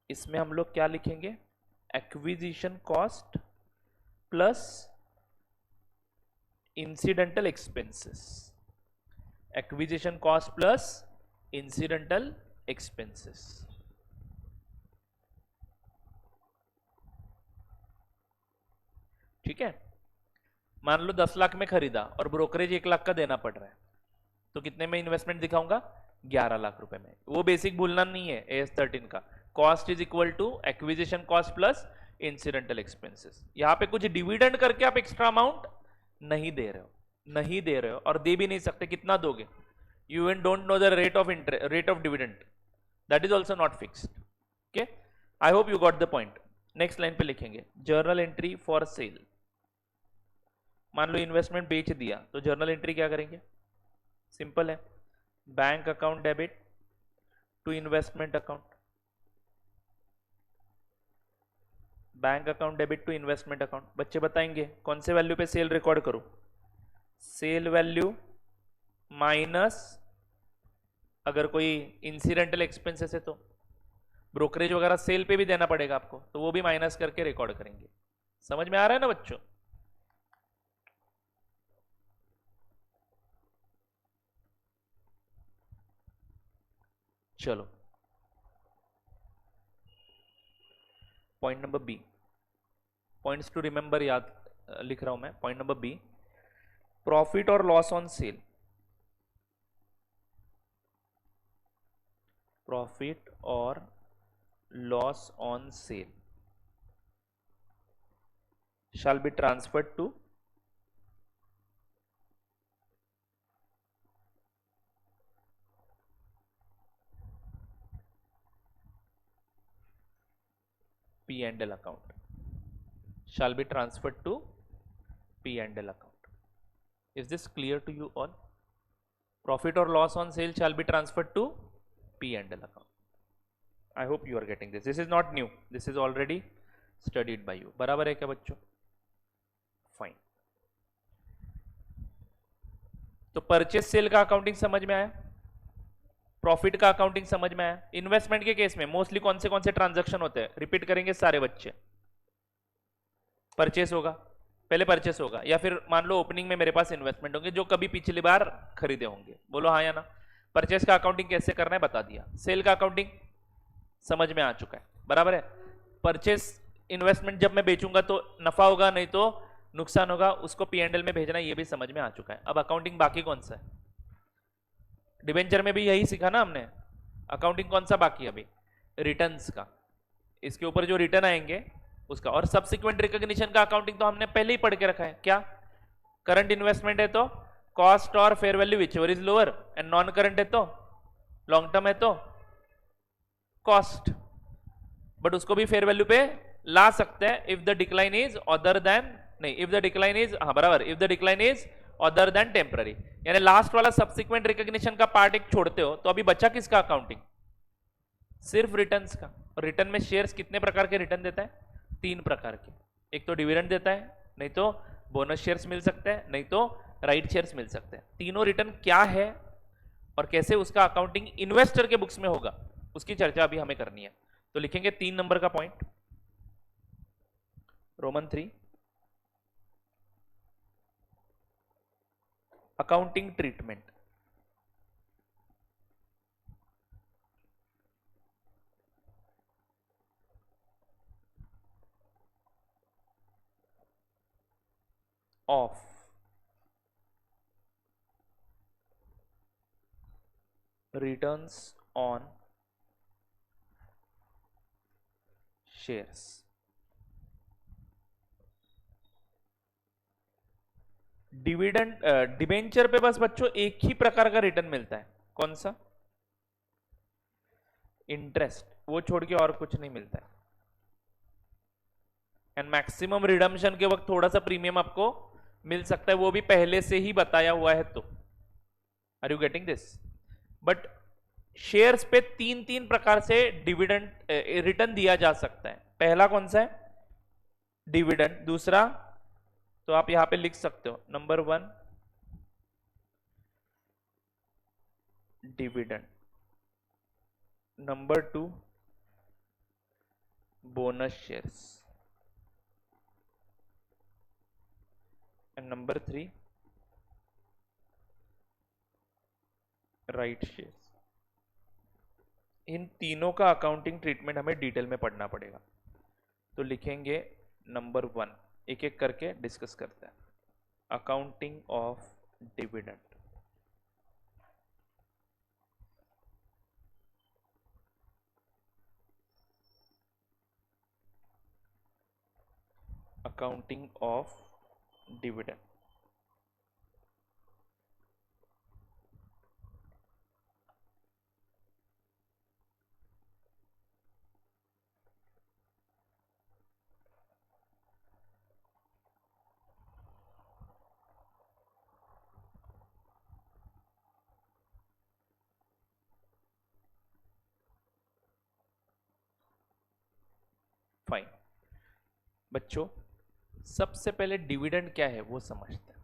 इसमें हम लोग क्या लिखेंगे? Acquisition cost plus incidental expenses. Acquisition cost plus incidental expenses. ठीक है, मान लो 10 लाख में खरीदा और ब्रोकरेज 1 लाख का देना पड़ रहा है, तो कितने में इन्वेस्टमेंट दिखाऊंगा? 11 लाख रुपए में। वो बेसिक भूलना नहीं है AS13 का, cost is equal to acquisition cost plus incidental expenses. यहां पे कुछ डिविडेंड करके आप एक्स्ट्रा अमाउंट नहीं दे रहे हो, नहीं दे रहे हो, और दे भी नहीं सकते। कितना दोगे? You and don't know the rate of dividend, that is also not fixed. Okay, I hope you got the point. Next line पे लिखेंगे जर्नल एंट्री फॉर सेल। मान लो इन्वेस्टमेंट बेच दिया तो जर्नल एंट्री क्या करेंगे? सिंपल है, bank account debit to investment account, bank account debit to investment account. बच्चे बताएंगे कौन से वैल्यू पे सेल रिकॉर्ड करो? सेल वैल्यू माइनस, अगर कोई इंसिडेंटल एक्सपेंसेस है तो ब्रोकरेज वगैरह सेल पे भी देना पड़ेगा आपको, तो वो भी माइनस करके रिकॉर्ड करेंगे। समझ में आ रहा है ना बच्चों? चलो point number B, points to remember याद लिख रहा हूं मैं। पॉइंट नंबर बी, प्रॉफिट और लॉस ऑन सेल। प्रॉफिट और loss on sale shall be transferred to P&L account, shall be transferred to P&L account. Is this clear to you all? Profit or loss on sale shall be transferred to P&L account. I hope you are getting this. This is not new, this is already studied by you. बराबर है क्या बच्चों? Fine. तो purchase cell का accounting समझ में आया? Profit का अकाउंटिंग समझ में आया। इन्वेस्टमेंट के केस में मोस्टली कौन से ट्रांजैक्शन होते हैं, रिपीट करेंगे सारे बच्चे। परचेस होगा, पहले परचेस होगा, या फिर मान लो ओपनिंग में मेरे पास इन्वेस्टमेंट होंगे जो कभी पिछली बार खरीदे होंगे। बोलो हाँ या ना। परचेस का अकाउंटिंग कैसे करना है बता दिया। सेल का अकाउंटिंग समझ में आ चुका है, बराबर है। परचेस इन्वेस्टमेंट जब मैं बेचूंगा तो नफा होगा, नहीं तो नुकसान होगा, उसको P&L में भेजना, ये भी समझ में आ चुका है। अब अकाउंटिंग बाकी कौन सा है, डिबेंचर में भी यही सीखा ना हमने। अकाउंटिंग कौन सा बाकी है अभी, रिटर्न्स का। इसके ऊपर जो रिटर्न आएंगे उसका, और सब्सिक्वेंट रिकॉग्निशन का अकाउंटिंग तो हमने पहले ही पढ़ के रखा है। क्या, करंट इन्वेस्टमेंट है तो कॉस्ट और fair value which ever is lower, and non current है तो लॉन्ग टर्म है तो कॉस्ट, बट उसको भी फेयर वैल्यू पे ला सकते हैं if the decline is other than, नहीं इफ द डिक्लाइन इज, हाँ बराबर, if the decline is other than temporary. यानी लास्ट वाला सब्सिक्वेंट रिकॉग्निशन का पार्ट एक छोड़ते हो तो अभी बचा किसका अकाउंटिंग, सिर्फ रिटर्न्स का। और रिटर्न में शेयर्स कितने प्रकार के रिटर्न देता है, 3 प्रकार के। एक तो डिविडेंड देता है, नहीं तो बोनस शेयर्स मिल सकते हैं, नहीं तो राइट शेयर्स मिल सकते हैं। तीनों रिटर्न क्या है और कैसे उसका अकाउंटिंग इन्वेस्टर के बुक्स में होगा, उसकी चर्चा अभी हमें करनी है। तो लिखेंगे 3 नंबर का point, Roman 3, accounting treatment of returns on shares. Dividend debenture पे बस बच्चों एक ही प्रकार का रिटर्न मिलता है, कौन सा, इंटरेस्ट, वो छोड़ के और कुछ नहीं मिलता है। एंड मैक्सिमम रिडम्पशन के वक्त थोड़ा सा प्रीमियम आपको मिल सकता है, वो भी पहले से ही बताया हुआ है। तो are you getting this. But shares पे 3 प्रकार से डिविडेंड रिटर्न दिया जा सकता है। पहला कौन सा है, डिविडेंड। दूसरा तो आप यहां पे लिख सकते हो, number 1 dividend, number 2 bonus shares, and number 3 right shares. इन तीनों का अकाउंटिंग ट्रीटमेंट हमें डिटेल में पढ़ना पड़ेगा। तो लिखेंगे नंबर 1, एक एक करके डिस्कस करते हैं। Accounting of dividend, accounting of dividend. Fine बच्चों, सबसे पहले डिविडेंड क्या है वो समझते हैं।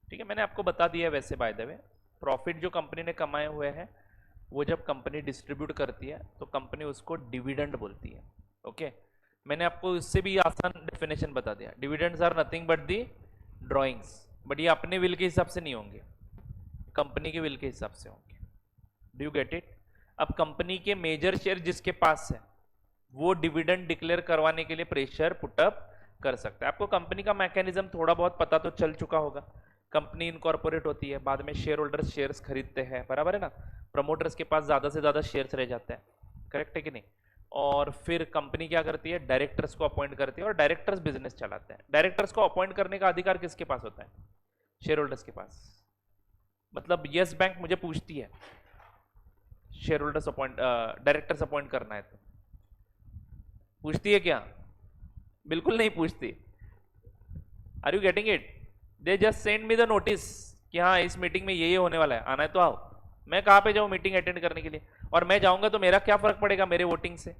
ठीक है, मैंने आपको बता दिया वैसे बाय द वे। प्रॉफिट जो कंपनी ने कमाए हुए हैं वो जब कंपनी डिस्ट्रीब्यूट करती है तो कंपनी उसको डिविडेंड बोलती है। ओके, मैंने आपको इससे भी आसान डेफिनेशन बता दिया। Dividends are nothing but the drawings, but ये अपने विल के हिसाब से नहीं होंगे, कंपनी के विल के हिसाब से होंगे। Do you get it. अब कंपनी के मेजर शेयर जिसके पास है वो डिविडेंड डिक्लेयर करवाने के लिए प्रेशर पुटअप कर सकता है। आपको कंपनी का मैकेनिज्म थोड़ा बहुत पता तो चल चुका होगा। कंपनी इनकॉर्पोरेट होती है, बाद में शेयर होल्डर्स शेयर्स खरीदते हैं, बराबर है ना। प्रमोटर्स के पास ज्यादा से ज्यादा शेयर्स रह जाते हैं, करेक्ट है कि नहीं। और फिर कंपनी क्या करती है, डायरेक्टर्स को अपॉइंट करती है और डायरेक्टर्स बिजनेस चलाते हैं। डायरेक्टर्स को अपॉइंट करने का अधिकार किसके पास होता है, शेयर होल्डर्स के पास। मतलब यस बैंक मुझे पूछती है share holders appoint, directors appoint करना है तो पूछती है क्या, बिल्कुल नहीं पूछती। Are you getting it. They just send me the notice कि हाँ इस मीटिंग में ये होने वाला है, आना है तो आओ। मैं कहाँ पे जाऊँ मीटिंग अटेंड करने के लिए, और मैं जाऊंगा तो मेरा क्या फर्क पड़ेगा मेरे वोटिंग से।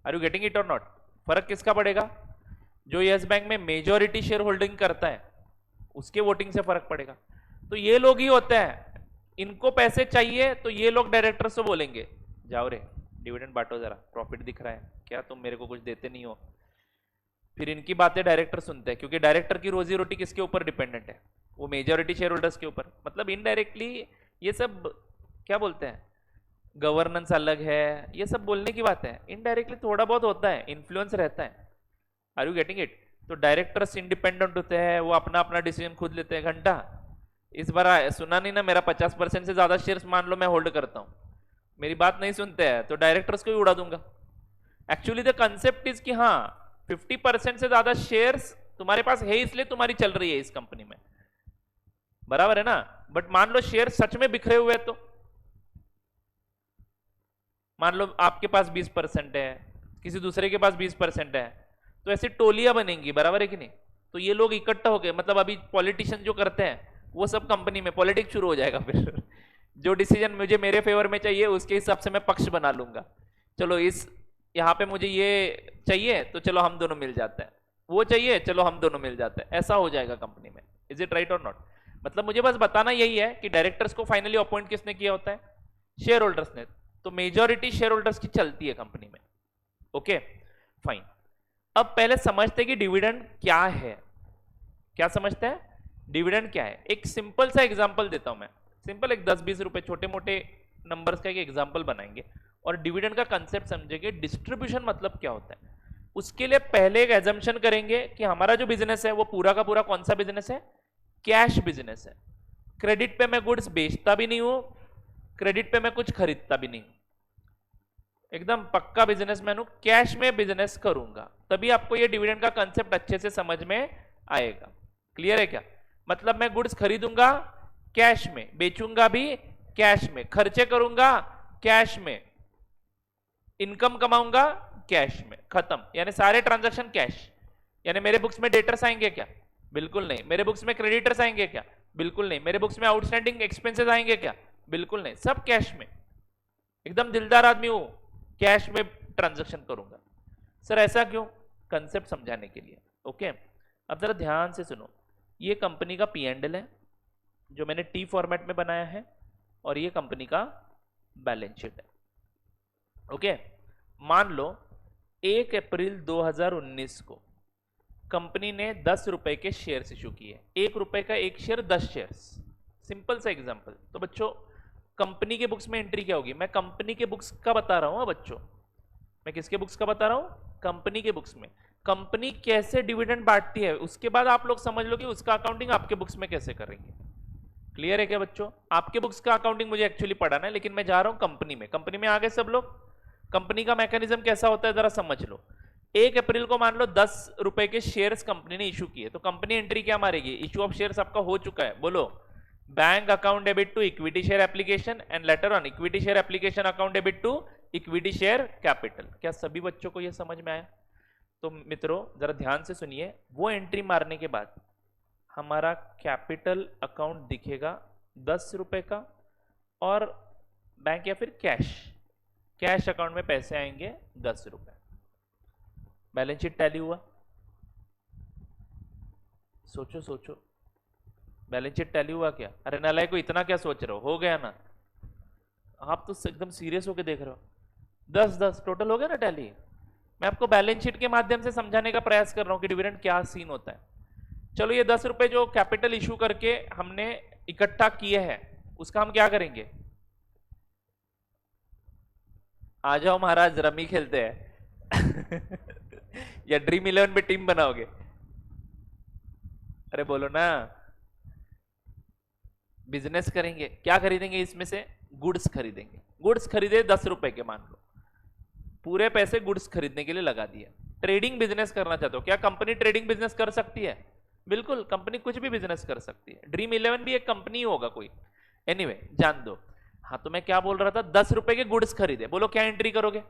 आर यू गेटिंग इट और नॉट। फर्क किसका पड़ेगा, जो यस बैंक में मेजॉरिटी शेयर होल्डिंग करता है उसके वोटिंग से फर्क पड़ेगा। तो ये लोग ही होते हैं इनको पैसे चाहिए तो ये लोग डायरेक्टर्स को बोलेंगे जाओ रे डिविडेंड बांटो, जरा प्रॉफिट दिख रहा है क्या, तुम मेरे को कुछ देते नहीं हो। फिर इनकी बातें डायरेक्टर सुनते हैं, क्योंकि डायरेक्टर की रोजी रोटी किसके ऊपर डिपेंडेंट है, वो मेजॉरिटी शेयर होल्डर्स के ऊपर। मतलब इनडायरेक्टली ये सब क्या बोलते हैं, गवर्नेंस अलग है, ये सब बोलने की बात है, इनडायरेक्टली थोड़ा बहुत होता है, इन्फ्लुएंस रहता है। Are you getting it? तो डायरेक्टर्स इंडिपेंडेंट होते हैं, वो अपना अपना डिसीजन खुद लेते हैं। घंटा इस बार सुना नहीं ना, मेरा 50% से ज्यादा शेयर्स मान लो मैं होल्ड करता हूं, मेरी बात नहीं सुनते हैं तो डायरेक्टर्स को ही उड़ा दूंगा। एक्चुअली द कंसेप्ट इज कि हाँ 50% से ज्यादा शेयर्स तुम्हारे पास है इसलिए तुम्हारी चल रही है इस कंपनी में, बराबर है ना। बट मान लो शेयर सच में बिखरे हुए तो मान लो आपके पास 20% है, किसी दूसरे के पास 20% है, तो ऐसी टोलियां बनेंगी, बराबर है कि नहीं। तो ये लोग इकट्ठा हो गए, मतलब अभी पॉलिटिशियन जो करते हैं वो सब कंपनी में पॉलिटिक्स शुरू हो जाएगा फिर जो डिसीजन मुझे मेरे फेवर में चाहिए उसके हिसाब से मैं पक्ष बना लूंगा। चलो इस यहाँ पे मुझे ये चाहिए तो चलो हम दोनों मिल जाते हैं, वो चाहिए चलो हम दोनों मिल जाते हैं, ऐसा हो जाएगा कंपनी में। इज इट राइट और नॉट? मतलब मुझे बस बताना यही है कि डायरेक्टर्स को फाइनली अपॉइंट किसने किया होता है, शेयर होल्डर्स ने। तो मेजॉरिटी शेयर होल्डर्स की चलती है कंपनी में। Okay fine. अब पहले समझते हैं कि डिविडेंड क्या है। क्या समझते हैं डिविडेंड क्या है? एक सिंपल सा एग्जांपल देता हूं मैं, सिंपल एक 10-20 रुपए छोटे मोटे नंबर्स का एक एग्जांपल बनाएंगे और डिविडेंड का कंसेप्ट समझेंगे, डिस्ट्रीब्यूशन मतलब क्या होता है। उसके लिए पहले एक एजम्पशन करेंगे कि हमारा जो बिजनेस है वो पूरा का पूरा कौन सा बिजनेस है, कैश बिजनेस है। क्रेडिट पे मैं गुड्स बेचता भी नहीं हूं, क्रेडिट पे मैं कुछ खरीदता भी नहीं हूं, एकदम पक्का बिजनेसमैन हूं, कैश में बिजनेस करूंगा, तभी आपको ये डिविडेंड का कंसेप्ट अच्छे से समझ में आएगा। क्लियर है क्या? मतलब मैं गुड्स खरीदूंगा कैश में, बेचूंगा भी कैश में, खर्चे करूंगा कैश में, इनकम कमाऊंगा कैश में, खत्म। यानी सारे ट्रांजैक्शन कैश। यानी मेरे बुक्स में डेटर्स आएंगे क्या? बिल्कुल नहीं। मेरे बुक्स में क्रेडिटर्स आएंगे क्या? बिल्कुल नहीं। मेरे बुक्स में आउटस्टैंडिंग एक्सपेंसेस आएंगे क्या? बिल्कुल नहीं। सब कैश में, एकदम दिलदार आदमी हूं, कैश में ट्रांजैक्शन करूंगा। सर ऐसा क्यों? कंसेप्ट समझाने के लिए। ओके अब जरा ध्यान से सुनो, ये कंपनी का P&L है जो मैंने टी फॉर्मेट में बनाया है, और ये कंपनी का बैलेंस शीट है। ओके मान लो 1 अप्रैल 2019 को कंपनी ने 10 रुपए के शेयर्स इशू किए, 1 रुपए का एक शेयर 10 शेयर्स, सिंपल सा एग्जांपल। तो बच्चों कंपनी के बुक्स में एंट्री क्या होगी? मैं कंपनी के बुक्स का बता रहा हूं बच्चों, मैं किसके बुक्स का बता रहा हूं? कंपनी के बुक्स में। कंपनी कैसे डिविडेंड बांटती है उसके बाद आप लोग समझ लो कि उसका अकाउंटिंग आपके बुक्स में कैसे करेंगे। क्लियर है क्या बच्चों? आपके बुक्स का अकाउंटिंग मुझे एक्चुअली पढ़ाना है, लेकिन मैं जा रहा हूं कंपनी में। कंपनी में आ गए सब लोग? कंपनी का मैकेनिज्म कैसा होता है जरा समझ लो। 1 अप्रैल को मान लो 10 रुपए के शेयर्स कंपनी ने इशू किए, तो कंपनी एंट्री क्या मारेगी? इशू ऑफ शेयर्स आपका हो चुका है, बोलो। Bank account debit to equity share application and later on equity share application account debit to equity share capital. क्या सभी बच्चों को यह समझ में आया? तो मित्रों जरा ध्यान से सुनिए, वो एंट्री मारने के बाद हमारा कैपिटल अकाउंट दिखेगा 10 रुपए का, और बैंक या फिर कैश अकाउंट में पैसे आएंगे 10 रुपए। बैलेंस शीट टैली हुआ? सोचो सोचो, बैलेंस शीट टैली हुआ क्या? अरे नालाय को इतना क्या सोच रहे हो गया ना? आप तो एकदम सीरियस होकर देख रहे हो। 10-10 टोटल हो गया ना टैली। मैं आपको बैलेंस शीट के माध्यम से समझाने का प्रयास कर रहा हूं कि डिविडेंड क्या सीन होता है। चलो ये 10 रुपए जो कैपिटल इशू करके हमने इकट्ठा किए हैं उसका हम क्या करेंगे? आ जाओ महाराज रमी खेलते हैं या ड्रीम 11 में टीम बनाओगे? अरे बोलो ना। बिजनेस करेंगे, क्या खरीदेंगे इसमें से? गुड्स खरीदेंगे। गुड्स खरीदे 10 रुपए के, मान लो पूरे पैसे गुड्स खरीदने के लिए लगा दिया। ट्रेडिंग बिजनेस करना चाहते हो? क्या कंपनी ट्रेडिंग बिजनेस कर सकती है? बिल्कुल, कंपनी कुछ भी बिजनेस कर सकती है। ड्रीम 11 भी एक कंपनी होगा कोई। एनीवे जान दो। हाँ तो मैं क्या बोल रहा था, 10 रुपए के गुड्स खरीदे, बोलो क्या एंट्री करोगे?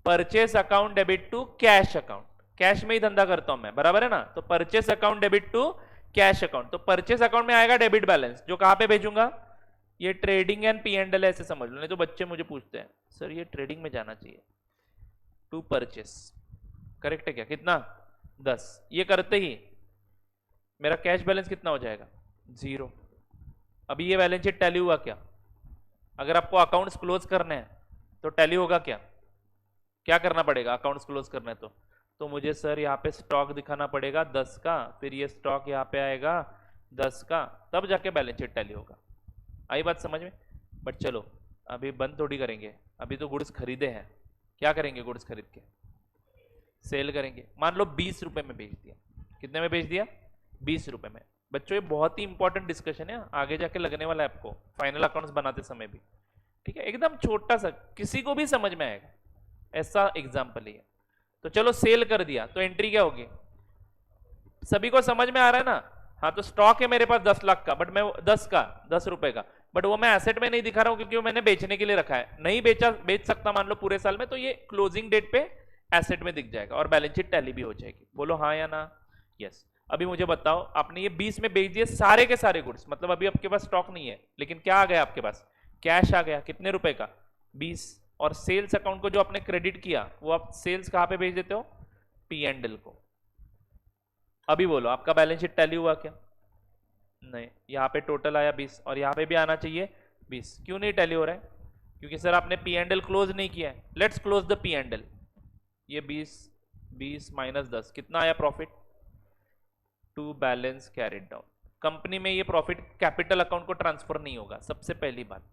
Purchase account debit to cash account. Cash में ही धंधा करता हूं मैं, बराबर है ना? तो purchase account debit to cash account. तो परचेस अकाउंट में आएगा डेबिट बैलेंस, जो कहां पे भेजूंगा? ये ट्रेडिंग एंड P&L ऐसे समझ लो। नहीं तो बच्चे मुझे पूछते हैं सर ये ट्रेडिंग में जाना चाहिए। टू परचेस करेक्ट है क्या? कितना? 10। ये करते ही मेरा कैश बैलेंस कितना हो जाएगा? 0। अभी ये बैलेंस शीट टैली हुआ क्या? अगर आपको अकाउंट्स क्लोज करने हैं तो टैली होगा क्या? क्या करना पड़ेगा अकाउंट्स क्लोज करना है तो मुझे सर यहाँ पे स्टॉक दिखाना पड़ेगा 10 का, फिर ये स्टॉक यहाँ पे आएगा 10 का, तब जाके बैलेंस शीट टैली होगा। आई बात समझ में? बट चलो अभी बंद थोड़ी करेंगे, अभी तो गुड्स खरीदे हैं। क्या करेंगे गुड्स खरीद के? सेल करेंगे। मान लो 20 रुपए में बेच दिया। कितने में बेच दिया? 20 रुपए में। बच्चों ये बहुत ही इंपॉर्टेंट डिस्कशन है, आगे जाके लगने वाला है आपको फाइनल अकाउंट्स बनाते समय भी। ठीक है, एकदम छोटा सा, किसी को भी समझ में आएगा, ऐसा एग्जाम्पल ही है। तो चलो सेल कर दिया तो एंट्री क्या होगी? सभी को समझ में आ रहा है ना? हाँ, तो स्टॉक है मेरे पास 10 लाख का, बट मैं 10 रुपए का, बट वो मैं एसेट में नहीं दिखा रहा हूं क्योंकि वो मैंने बेचने के लिए रखा है। नहीं बेच सकता मान लो पूरे साल में, तो ये क्लोजिंग डेट पे एसेट में दिख जाएगा और बैलेंस शीट टैली भी हो जाएगी। बोलो हाँ या ना? यस। अभी मुझे बताओ, आपने ये 20 में बेच दिए सारे के सारे गुड्स, मतलब अभी आपके पास स्टॉक नहीं है, लेकिन क्या आ गया आपके पास? कैश आ गया। कितने रुपए का? 20। और सेल्स अकाउंट को जो आपने क्रेडिट किया वो आप सेल्स कहां पे भेज देते हो? पी एंड एल को। अभी बोलो आपका बैलेंस शीट टैली हुआ क्या? नहीं। यहाँ पे टोटल आया 20 और यहाँ पे भी आना चाहिए 20। क्यों नहीं टैली हो रहा है? क्योंकि सर आपने पी एंड एल क्लोज नहीं किया है। Let's close the P and L. ये 20 माइनस 10 कितना आया profit? To balance carried down. Company में ये प्रॉफिट कैपिटल अकाउंट को ट्रांसफर नहीं होगा, सबसे पहली बात।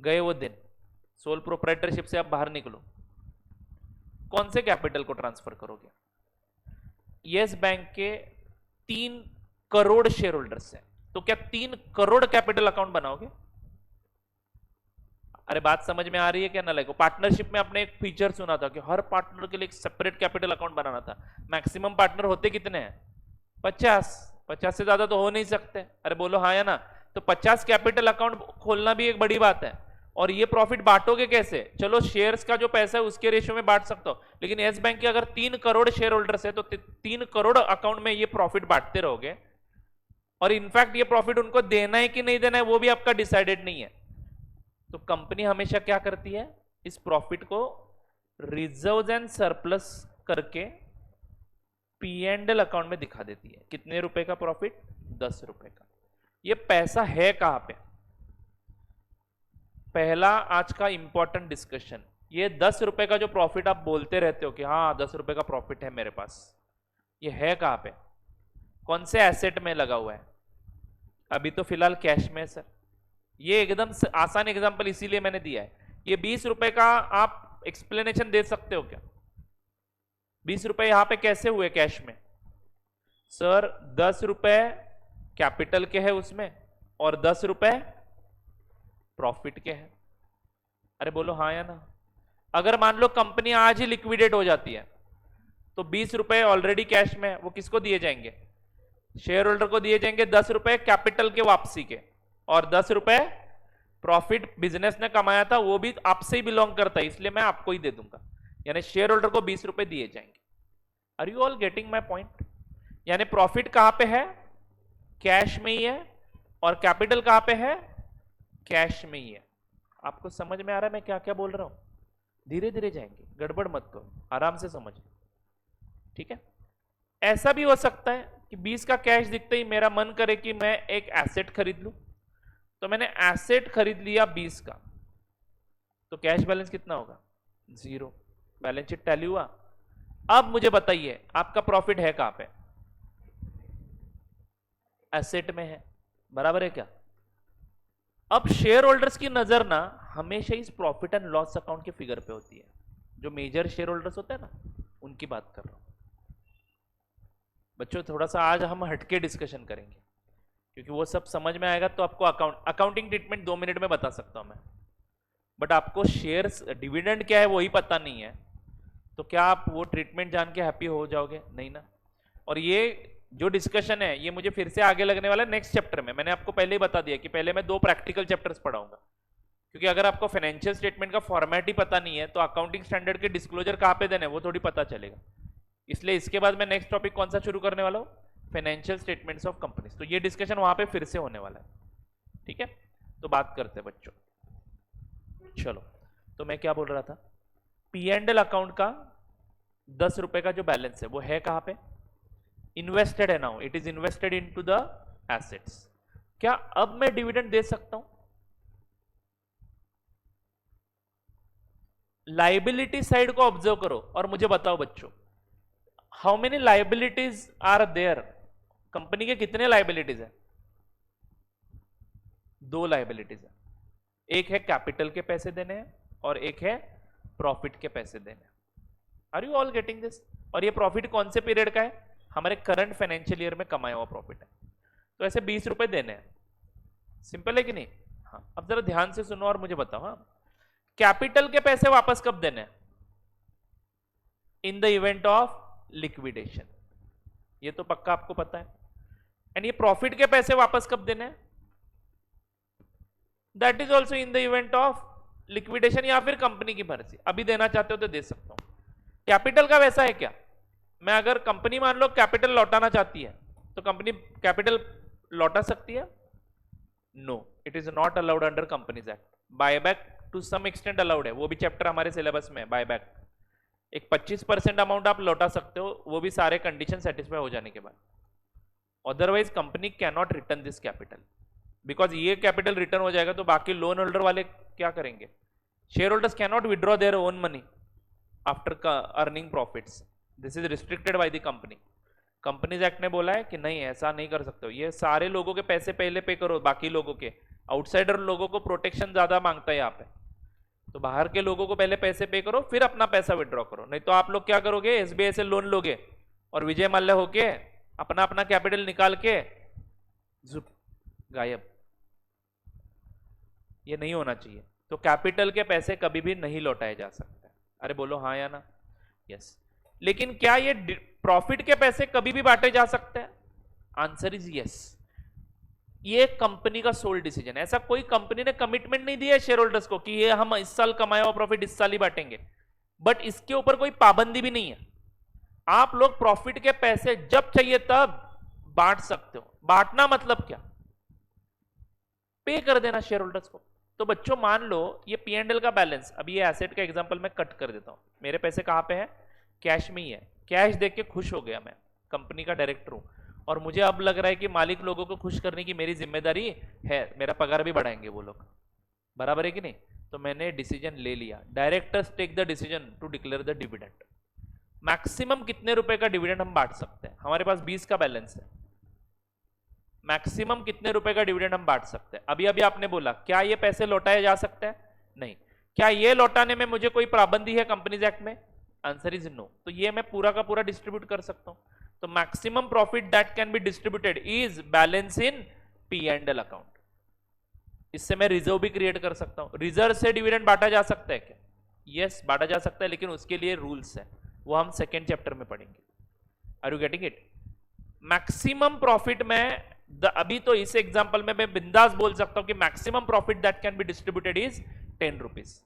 गए वो दिन, सोल प्रोप्राइटरशिप से आप बाहर निकलो, कौन से कैपिटल को ट्रांसफर करोगे? यस बैंक के 3 करोड़ शेयर होल्डर्स हैं, तो क्या 3 करोड़ कैपिटल अकाउंट बनाओगे? अरे बात समझ में आ रही है क्या? ना लगो। पार्टनरशिप में आपने एक फीचर सुना था कि हर पार्टनर के लिए एक सेपरेट कैपिटल अकाउंट बनाना था। मैक्सिमम पार्टनर होते कितने हैं? 50 से ज्यादा तो हो नहीं सकते। अरे बोलो हाँ या ना? तो 50 कैपिटल अकाउंट खोलना भी एक बड़ी बात है। और ये प्रॉफिट बांटोगे कैसे? चलो शेयर्स का जो पैसा है उसके रेशियो में बांट सकते हो, लेकिन यस बैंक के अगर 3 करोड़ शेयर होल्डर्स है तो 3 करोड़ अकाउंट में ये प्रॉफिट बांटते रहोगे, और इनफैक्ट ये प्रॉफिट उनको देना है कि नहीं देना है वो भी आपका डिसाइडेड नहीं है। तो कंपनी हमेशा क्या करती है? इस प्रॉफिट को रिजर्व्स एंड सरप्लस करके पी एंड एल अकाउंट में दिखा देती है। कितने रुपए का प्रॉफिट? 10 रुपए का। ये पैसा है कहां पे? पहला आज का इंपॉर्टेंट डिस्कशन, ये 10 रुपए का जो प्रॉफिट आप बोलते रहते हो कि हाँ 10 रुपए का प्रॉफिट है मेरे पास, ये है कहां पे? कौन से एसेट में लगा हुआ है? अभी तो फिलहाल कैश में है सर। ये एकदम आसान एग्जांपल इसीलिए मैंने दिया है। ये 20 रुपए का आप एक्सप्लेनेशन दे सकते हो क्या? 20 रुपए यहां पे कैसे हुए कैश में? सर 10 रुपए कैपिटल के है उसमें और 10 रुपए प्रॉफिट के हैं। अरे बोलो हाँ या ना? अगर मान लो कंपनी आज ही लिक्विडेट हो जाती है तो 20 रुपए ऑलरेडी कैश में है, वो किसको दिए जाएंगे? शेयर होल्डर को दिए जाएंगे 10 रुपए कैपिटल के वापसी के, और 10 रुपए प्रॉफिट बिजनेस ने कमाया था वो भी आपसे ही बिलोंग करता है, इसलिए मैं आपको ही दे दूंगा। यानी शेयर होल्डर को 20 रुपए दिए जाएंगे। Are you all getting my point? यानी प्रॉफिट कहां पे है? कैश में ही है, और कैपिटल कहां पे है? कैश में ही है। आपको समझ में आ रहा है मैं क्या क्या बोल रहा हूं? धीरे धीरे जाएंगे, गड़बड़ मत करो, आराम से समझ। ठीक है? ऐसा भी हो सकता है कि 20 का कैश दिखते ही मेरा मन करे कि मैं एक एसेट खरीद लूं, तो मैंने एसेट खरीद लिया 20 का, तो कैश बैलेंस कितना होगा? 0। बैलेंस शीट टैली हुआ। अब मुझे बताइए आपका प्रॉफिट है कहां पे? एसेट में है, बराबर है क्या? अब शेयर होल्डर्स की नजर ना हमेशा इस प्रॉफिट एंड लॉस अकाउंट के फिगर पे होती है। जो मेजर शेयर होल्डर्स होते हैं ना, उनकी बात कर रहा हूं। बच्चों थोड़ा सा आज हम हटके डिस्कशन करेंगे, क्योंकि वो सब समझ में आएगा तो आपको अकाउंटिंग ट्रीटमेंट 2 मिनट में बता सकता हूं मैं, बट आपको शेयर्स डिविडेंड क्या है वही पता नहीं है, तो क्या आप वो ट्रीटमेंट जान के हैप्पी हो जाओगे? नहीं ना। और ये जो डिस्कशन है ये मुझे फिर से आगे लगने वाला है नेक्स्ट चैप्टर में। मैंने आपको पहले ही बता दिया कि पहले मैं 2 प्रैक्टिकल चैप्टर्स पढ़ाऊंगा, क्योंकि अगर आपको फाइनेंशियल स्टेटमेंट का फॉर्मेट ही पता नहीं है तो अकाउंटिंग स्टैंडर्ड के डिस्क्लोजर कहां पे देने वो थोड़ी पता चलेगा। इसलिए इसके बाद मैं नेक्स्ट टॉपिक कौन सा शुरू करने वाला हूं? Financial statements of companies. तो ये डिस्कशन वहां पे फिर से होने वाला है। ठीक है, तो बात करते हैं बच्चों। चलो, तो मैं क्या बोल रहा था? पी एंड एल अकाउंट का 10 रुपए का जो बैलेंस है वो है कहां पे? इन्वेस्टेड है। Now it is invested into the assets. क्या अब मैं डिविडेंड दे सकता हूं? लाइबिलिटी साइड को ऑब्जर्व करो और मुझे बताओ बच्चों, how many liabilities are there? Company के कितने लाइबिलिटीज है? 2 लाइबिलिटीज है। एक है कैपिटल के पैसे देने हैं और एक है प्रॉफिट के पैसे देने हैं। Are you all getting this? और ये प्रॉफिट कौन से पीरियड का है? हमारे करंट फाइनेंशियल ईयर में कमाया हुआ प्रॉफिट है। तो ऐसे 20 रुपए देने हैं। सिंपल है कि नहीं? हाँ, अब जरा ध्यान से सुनो और मुझे बताओ। हाँ, कैपिटल के पैसे वापस कब देने हैं? In the event of liquidation, ये तो पक्का आपको पता है। एंड ये प्रॉफिट के पैसे वापस कब देने हैं? That is also in the event of liquidation या फिर कंपनी की मर्जी। अभी देना चाहते हो तो दे सकता हूं। कैपिटल का वैसा है क्या? मैं अगर कंपनी मान लो कैपिटल लौटाना चाहती है तो कंपनी कैपिटल लौटा सकती है? No, it is not allowed under Companies Act. Buyback to some extent allowed है, वो भी चैप्टर हमारे सिलेबस में है। बायबैक एक 25% अमाउंट आप लौटा सकते हो, वो भी सारे कंडीशन सेटिस्फाई हो जाने के बाद। Otherwise company can not return this capital, because ये कैपिटल रिटर्न हो जाएगा तो बाकी लोन होल्डर वाले क्या करेंगे? Share holders can not withdraw their own money after earning profits. This is restricted bye the company. Companies act ने बोला है कि नहीं, ऐसा नहीं कर सकते हो। ये सारे लोगों के पैसे पहले पे करो, बाकी लोगों के। आउटसाइडर लोगों को प्रोटेक्शन ज्यादा मांगता है यहाँ पे, तो बाहर के लोगों को पहले पैसे पे करो, फिर अपना पैसा विड्रॉ करो। नहीं तो आप लोग क्या करोगे? एसबीआई से लोन लोगे और विजय माल्या होके अपना अपना कैपिटल निकाल के गायब। ये नहीं होना चाहिए। तो कैपिटल के पैसे कभी भी नहीं लौटाए जा सकते। अरे बोलो हाँ या ना? यस। लेकिन क्या ये प्रॉफिट के पैसे कभी भी बांटे जा सकते हैं? Answer is yes. ये कंपनी का सोल डिसीजन है। ऐसा कोई कंपनी ने कमिटमेंट नहीं दिया है शेयर होल्डर्स को कि ये हम इस साल कमाया हुआ प्रॉफिट इस साल ही बांटेंगे, बट इसके ऊपर कोई पाबंदी भी नहीं है। आप लोग प्रॉफिट के पैसे जब चाहिए तब बांट सकते हो। बांटना मतलब क्या? पे कर देना शेयर होल्डर्स को। तो बच्चों मान लो ये P&L का बैलेंस, अभी ये एसेट का एग्जांपल मैं कट कर देता हूं। मेरे पैसे कहां पे है? कैश में ही है। कैश देख के खुश हो गया, मैं कंपनी का डायरेक्टर हूं और मुझे अब लग रहा है कि मालिक लोगों को खुश करने की मेरी जिम्मेदारी है, मेरा पगार भी बढ़ाएंगे वो लोग। बराबर है कि नहीं? तो मैंने डिसीजन ले लिया। Directors take the decision to declare the dividend. Maximum कितने रुपए का डिविडेंड हम बांट सकते हैं? हमारे पास 20 का बैलेंस है। मैक्सिमम कितने रुपए का डिविडेंड हम बांट सकते हैं? अभी अभी आपने बोला, क्या ये पैसे लौटाए जा सकते हैं? नहीं। क्या ये लौटाने में मुझे कोई पाबंदी है कंपनीज एक्ट में? Answer is no. तो ये मैं पूरा का पूरा डिस्ट्रीब्यूट कर सकता हूं। तो maximum profit that can be distributed is balance in P&L account. इससे मैं रिजर्व भी क्रिएट कर सकता हूं। रिजर्व से डिविडेंड बांटा जा सकता है क्या? यस, बांटा जा सकता है, लेकिन उसके लिए रूल्स है, वो हम सेकेंड चैप्टर में पढ़ेंगे। Are you getting it? Maximum profit में अभी तो इस एग्जांपल में मैं बिंदास बोल सकता हूं कि maximum profit that can be distributed is 10 rupees.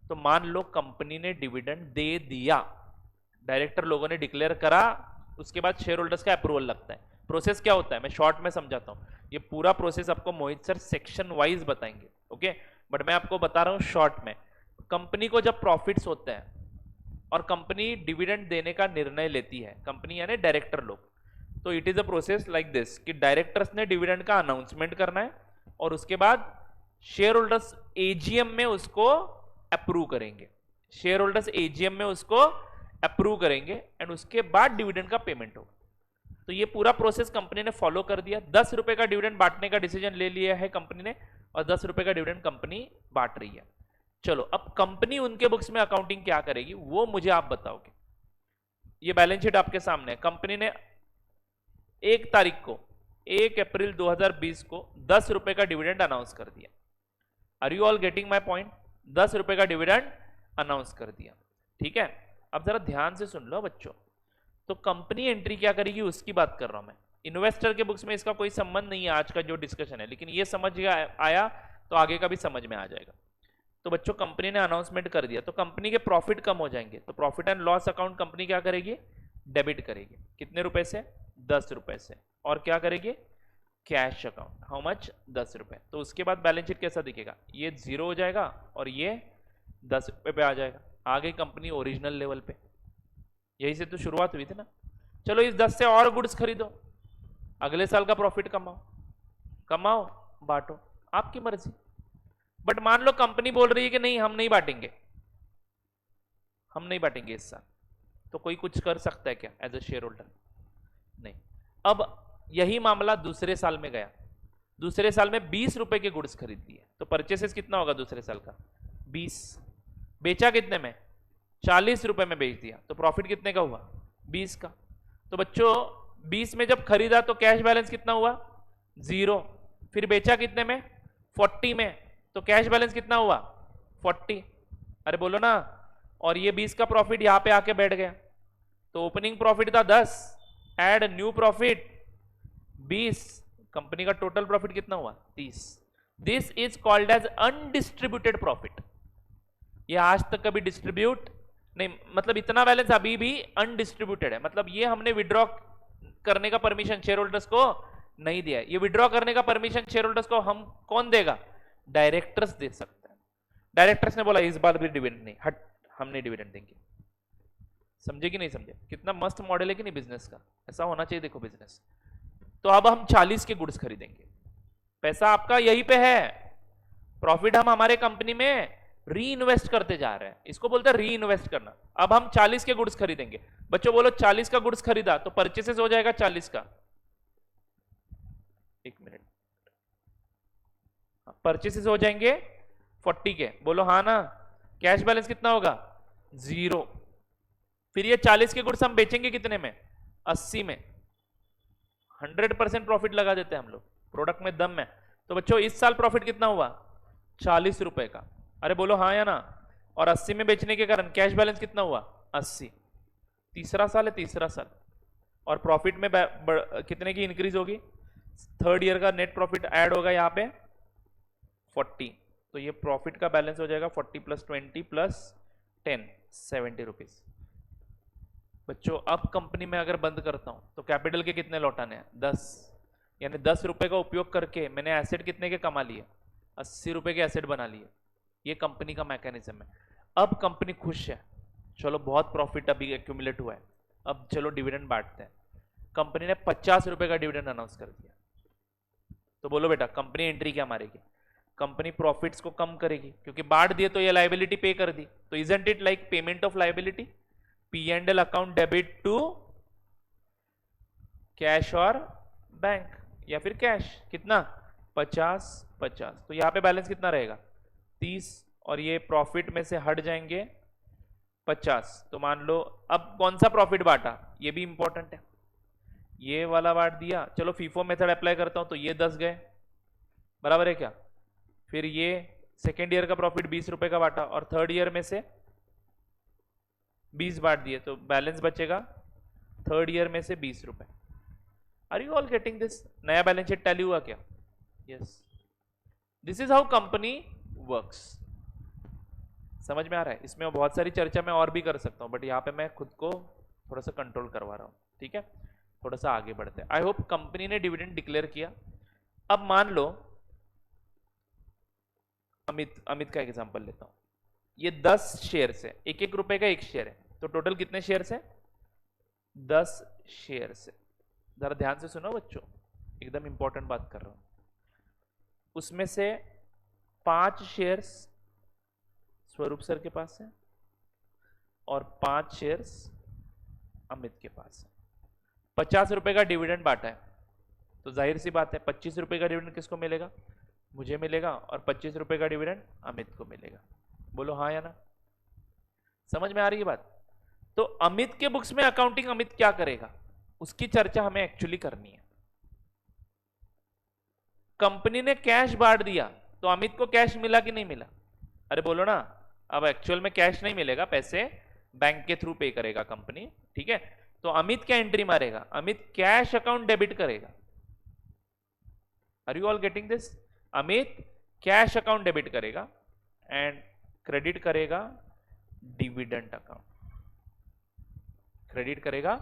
तो मान लो कंपनी ने डिविडेंड दे दिया, डायरेक्टर लोगों ने डिक्लेयर करा, उसके बाद शेयर होल्डर्स का अप्रूवल लगता है। प्रोसेस क्या होता है मैं शॉर्ट में समझाता हूं। ये पूरा प्रोसेस आपको मोहित सर सेक्शन वाइज बताएंगे, ओके, बट मैं आपको बता रहा हूं शॉर्ट में। कंपनी को जब प्रॉफिट्स होते हैं और कंपनी डिविडेंड देने का निर्णय लेती है, कंपनी यानी डायरेक्टर लोग, तो it is a process like this कि डायरेक्टर्स ने डिविडेंड का अनाउंसमेंट करना है और उसके बाद शेयर होल्डर्स एजीएम में उसको अप्रूव करेंगे। शेयर होल्डर्स एजीएम में उसको अप्रूव करेंगे एंड उसके बाद डिविडेंड का पेमेंट होगा। तो ये पूरा प्रोसेस कंपनी ने फॉलो कर दिया। 10 रुपए का डिविडेंड बांटने का डिसीजन ले लिया है कंपनी ने और 10 रुपए का डिविडेंड कंपनी बांट रही है। चलो अब कंपनी उनके बुक्स में अकाउंटिंग क्या करेगी वो मुझे आप बताओगे। ये बैलेंस शीट आपके सामने है। कंपनी ने 1 तारीख को 1 अप्रैल 2020 को 10 रुपए का डिविडेंड अनाउंस कर दिया। Are you all getting my point? 10 रुपए का डिविडेंड अनाउंस कर दिया, ठीक है। अब जरा ध्यान से सुन लो बच्चों। तो कंपनी एंट्री क्या करेगी उसकी बात कर रहा हूं मैं। इन्वेस्टर के बुक्स में इसका कोई संबंध नहीं है आज का जो डिस्कशन है, लेकिन ये समझ आया तो आगे का भी समझ में आ जाएगा। तो बच्चों कंपनी ने अनाउंसमेंट कर दिया तो कंपनी के प्रॉफिट कम हो जाएंगे, तो profit and loss account company क्या करेगी? डेबिट करेगी। कितने रुपए से? 10 रुपए से। और क्या करेगी? Cash account. How much? 10 रुपए। तो उसके बाद बैलेंस शीट कैसा दिखेगा? ये 0 हो जाएगा और ये 10 रुपए पे आ जाएगा। आ गई कंपनी ओरिजिनल लेवल पे। यही से तो शुरुआत हुई थी ना। चलो इस 10 से और गुड्स खरीदो, अगले साल का प्रॉफिट कमाओ। बांटो, आपकी मर्जी। बट मान लो कंपनी बोल रही है कि नहीं हम नहीं बांटेंगे, हम नहीं बांटेंगे इस साल, तो कोई कुछ कर सकता है क्या एज अ शेयर होल्डर? नहीं। अब यही मामला दूसरे साल में गया, दूसरे साल में 20 रुपए के गुड्स खरीद लिए, तो परचेसेस कितना होगा दूसरे साल का? 20। बेचा कितने में? 40 रुपए में बेच दिया, तो प्रॉफिट कितने का हुआ? 20 का। तो बच्चों 20 में जब खरीदा तो कैश बैलेंस कितना हुआ? 0। फिर बेचा कितने में? 40 में, तो कैश बैलेंस कितना हुआ? 40। अरे बोलो ना। और ये 20 का प्रॉफिट यहां पे आके बैठ गया, तो ओपनिंग प्रॉफिट था 10, एड न्यू प्रॉफिट 20, कंपनी का टोटल प्रॉफिट कितना हुआ? 30। This is called as undistributed profit. ये आज तक कभी डिस्ट्रीब्यूट नहीं, मतलब इतना बैलेंस अभी भी अनडिस्ट्रीब्यूटेड है, मतलब ये हमने विड्रॉ करने का परमिशन शेयर होल्डर्स को नहीं दिया। ये विड्रॉ करने का परमिशन शेयर होल्डर्स को हम कौन देगा? डायरेक्टर्स दे सकते हैं। डायरेक्टर्स ने बोला इस बार भी डिविडेंड नहीं, हट हम नहीं डिविडेंड देंगे। समझे कि नहीं समझे? कितना मस्त मॉडल है कि नहीं बिजनेस का? ऐसा होना चाहिए देखो बिजनेस। तो अब हम 40 के गुड्स खरीदेंगे, पैसा आपका यहीं पे है, प्रॉफिट हम हमारे कंपनी में री इन्वेस्ट करते जा रहे हैं, इसको बोलते हैं री इन्वेस्ट करना। अब हम 40 के गुड्स खरीदेंगे। बच्चों बोलो 40 का गुड्स खरीदा तो परचेसेस हो जाएगा 40 का। एक मिनट, परचेसेस हो जाएंगे 40 के, बोलो हाँ ना। कैश बैलेंस कितना होगा? 0। फिर ये 40 के गुड्स हम बेचेंगे कितने में? 80 में। 100% प्रॉफिट लगा देते हैं हम लोग, प्रोडक्ट में दम है। तो बच्चों इस साल प्रॉफिट कितना हुआ? 40 रुपए का। अरे बोलो हाँ या ना। और 80 में बेचने के कारण कैश बैलेंस कितना हुआ? 80। तीसरा साल है, तीसरा साल, और प्रॉफिट में कितने की इंक्रीज होगी? थर्ड ईयर का नेट प्रॉफिट ऐड होगा यहाँ पे 40, तो ये प्रॉफिट का बैलेंस हो जाएगा 40 + 20 + 10 70 रुपीज। बच्चों अब कंपनी में अगर बंद करता हूं तो कैपिटल के कितने लौटाने हैं? 10। यानी 10 रुपए का उपयोग करके मैंने एसेट कितने के कमा लिए? 80 रुपए के एसेट बना लिए। ये कंपनी का मैकेनिज्म है। अब कंपनी खुश है, चलो बहुत प्रॉफिट अभी एक्यूमुलेट हुआ है, अब चलो डिविडेंड बांटते हैं। कंपनी ने 50 रुपए का डिविडेंड अनाउंस कर दिया, तो बोलो बेटा कंपनी एंट्री क्या मारेगी? कंपनी प्रॉफिट्स को कम करेगी, क्योंकि बांट दिए तो ये लाइबिलिटी पे कर दी। तो isn't it like payment of liability? P&L account debit to cash और बैंक, या फिर कैश कितना? 50 50, तो यहां पे बैलेंस कितना रहेगा? 30, और ये प्रॉफिट में से हट जाएंगे 50। तो मान लो अब कौन सा प्रॉफिट बांटा, ये भी इंपॉर्टेंट है। ये वाला बांट दिया, चलो फीफो मेथड अप्लाई करता हूं, तो ये 10 गए, बराबर है क्या? फिर ये सेकेंड ईयर का प्रॉफिट 20 रुपए का बांटा, और थर्ड ईयर में से 20 बांट दिए, तो बैलेंस बचेगा थर्ड ईयर में से 20 रुपए। Are you all getting this? नया बैलेंस शीट टैली हुआ क्या? Yes, this is how company works. समझ में आ रहा है? इसमें बहुत सारी चर्चा मैं और भी कर सकता हूं, बट यहां पे मैं खुद को थोड़ा सा कंट्रोल करवा रहा हूं, ठीक है? थोड़ा सा आगे बढ़ते हैं। आई होप कंपनी ने डिविडेंड डिक्लेयर किया। अब मान लो अमित का एग्जांपल लेता हूं, ये 10 शेयर है, 1-1 रुपए का एक शेयर है, तो टोटल कितने शेयर है? 10 शेयर है। जरा ध्यान से सुनो बच्चों, एकदम इंपॉर्टेंट बात कर रहा हूं। उसमें से 5 शेयर्स स्वरूप सर के पास है, और 5 शेयर्स अमित के पास है। 50 रुपए का डिविडेंड बांटा है, तो जाहिर सी बात है 25 रुपए का डिविडेंड किसको मिलेगा? मुझे मिलेगा, और 25 रुपए का डिविडेंड अमित को मिलेगा। बोलो हाँ या ना? समझ में आ रही है बात? तो अमित के बुक्स में अकाउंटिंग अमित क्या करेगा, उसकी चर्चा हमें एक्चुअली करनी है। कंपनी ने कैश बांट दिया, तो अमित को कैश मिला कि नहीं मिला? अरे बोलो ना। अब एक्चुअल में कैश नहीं मिलेगा, पैसे बैंक के थ्रू पे करेगा कंपनी, ठीक है? तो अमित क्या एंट्री मारेगा? अमित कैश अकाउंट डेबिट करेगा। Are you all getting this? Amit cash account debit करेगा एंड क्रेडिट करेगा डिविडेंड अकाउंट, क्रेडिट करेगा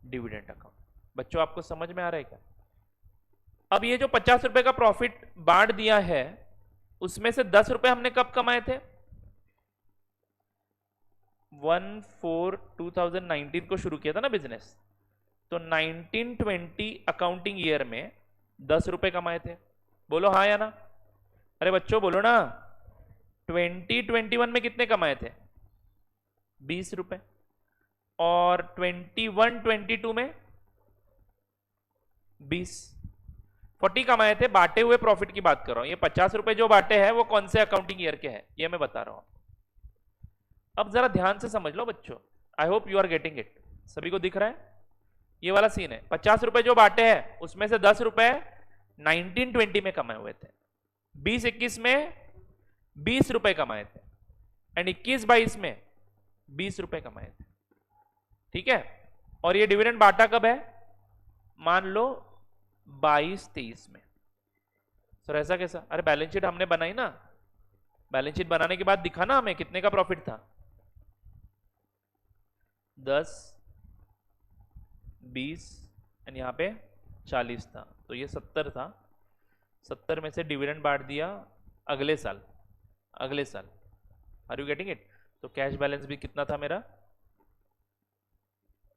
डिविडेंड अकाउंट। बच्चों आपको समझ में आ रहा है क्या? अब ये जो 50 रुपए का प्रॉफिट बांट दिया है, उसमें से 10 रुपए हमने कब कमाए थे? 1/4/2019 को शुरू किया था ना बिजनेस, तो 1920 अकाउंटिंग ईयर में 10 रुपए कमाए थे। बोलो हाँ या ना। अरे बच्चों बोलो ना। 2021 में कितने कमाए थे? 20 रुपए। और 21-22 में 20। 40 कमाए थे, बांटे हुए प्रॉफिट की बात कर रहा हूं। ये 50 रुपए जो बांटे हैं वो कौन से अकाउंटिंग ईयर के हैं ये मैं बता रहा हूं। अब जरा ध्यान से समझ लो बच्चों। I hope you are getting it. सभी को दिख रहा है? ये वाला सीन है। 50 रुपए जो बांटे हैं उसमें से 10 रुपए 1920 में कमाए हुए थे, 20-21 में 20 रुपए कमाए थे, एंड 21-22 में 20 रुपए कमाए थे। ठीक है। और ये डिविडेंड बांटा कब है? मान लो 22-23 में। सर ऐसा कैसा? अरे बैलेंस शीट हमने बनाई ना। बैलेंस शीट बनाने के बाद दिखा ना हमें कितने का प्रॉफिट था। 10, 20 एंड यहाँ पे 40 था, तो ये 70 था। 70 में से डिविडेंड बांट दिया अगले साल। अगले साल। Are you getting it? तो कैश बैलेंस भी कितना था मेरा?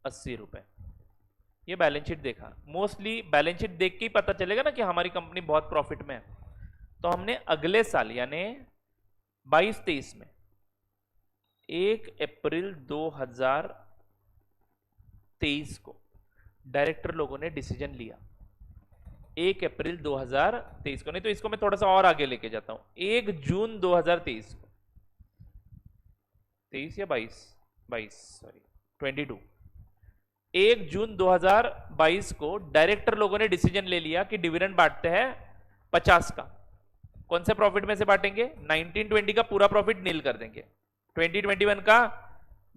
80 रुपए। ये बैलेंस शीट देखा। मोस्टली बैलेंस शीट देख के ही पता चलेगा ना कि हमारी कंपनी बहुत प्रॉफिट में है। तो हमने अगले साल यानी 22-23 में 1 अप्रैल 2023 को डायरेक्टर लोगों ने डिसीजन लिया। 1 अप्रैल 2023 को, नहीं तो इसको मैं थोड़ा सा और आगे लेके जाता हूं। 1 जून 2023 को, 23 या 22 सॉरी 22, 1 जून 2022 को डायरेक्टर लोगों ने डिसीजन ले लिया कि डिविडेंड बांटते हैं 50 का। कौन से प्रॉफिट में से बांटेंगे? 1920 का पूरा प्रॉफिट नील कर देंगे, 2021 का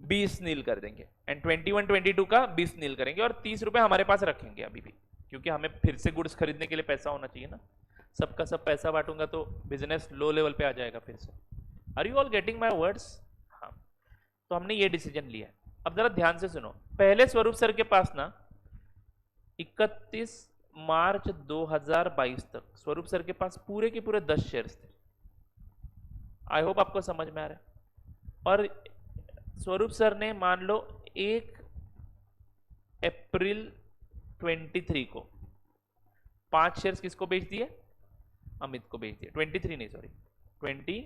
20 नील कर देंगे, एंड 21-22 का 20 नील करेंगे, और 30 रुपए हमारे पास रखेंगे अभी भी, क्योंकि हमें फिर से गुड्स खरीदने के लिए पैसा होना चाहिए ना। सबका सब पैसा बांटूंगा तो बिजनेस लो लेवल पे आ जाएगा फिर से। Are you all getting my words? हाँ। तो हमने ये डिसीजन लिया है। अब जरा ध्यान से सुनो। पहले स्वरूप सर के पास ना 31 मार्च 2022 तक स्वरूप सर के पास पूरे के पूरे 10 शेयर्स थे। आई होप आपको समझ में आ रहा है। और स्वरूप सर ने मान लो 1 अप्रैल 23 को 5 शेयर्स किसको बेच दिए? अमित को बेच दिए। 23 नहीं सॉरी 22,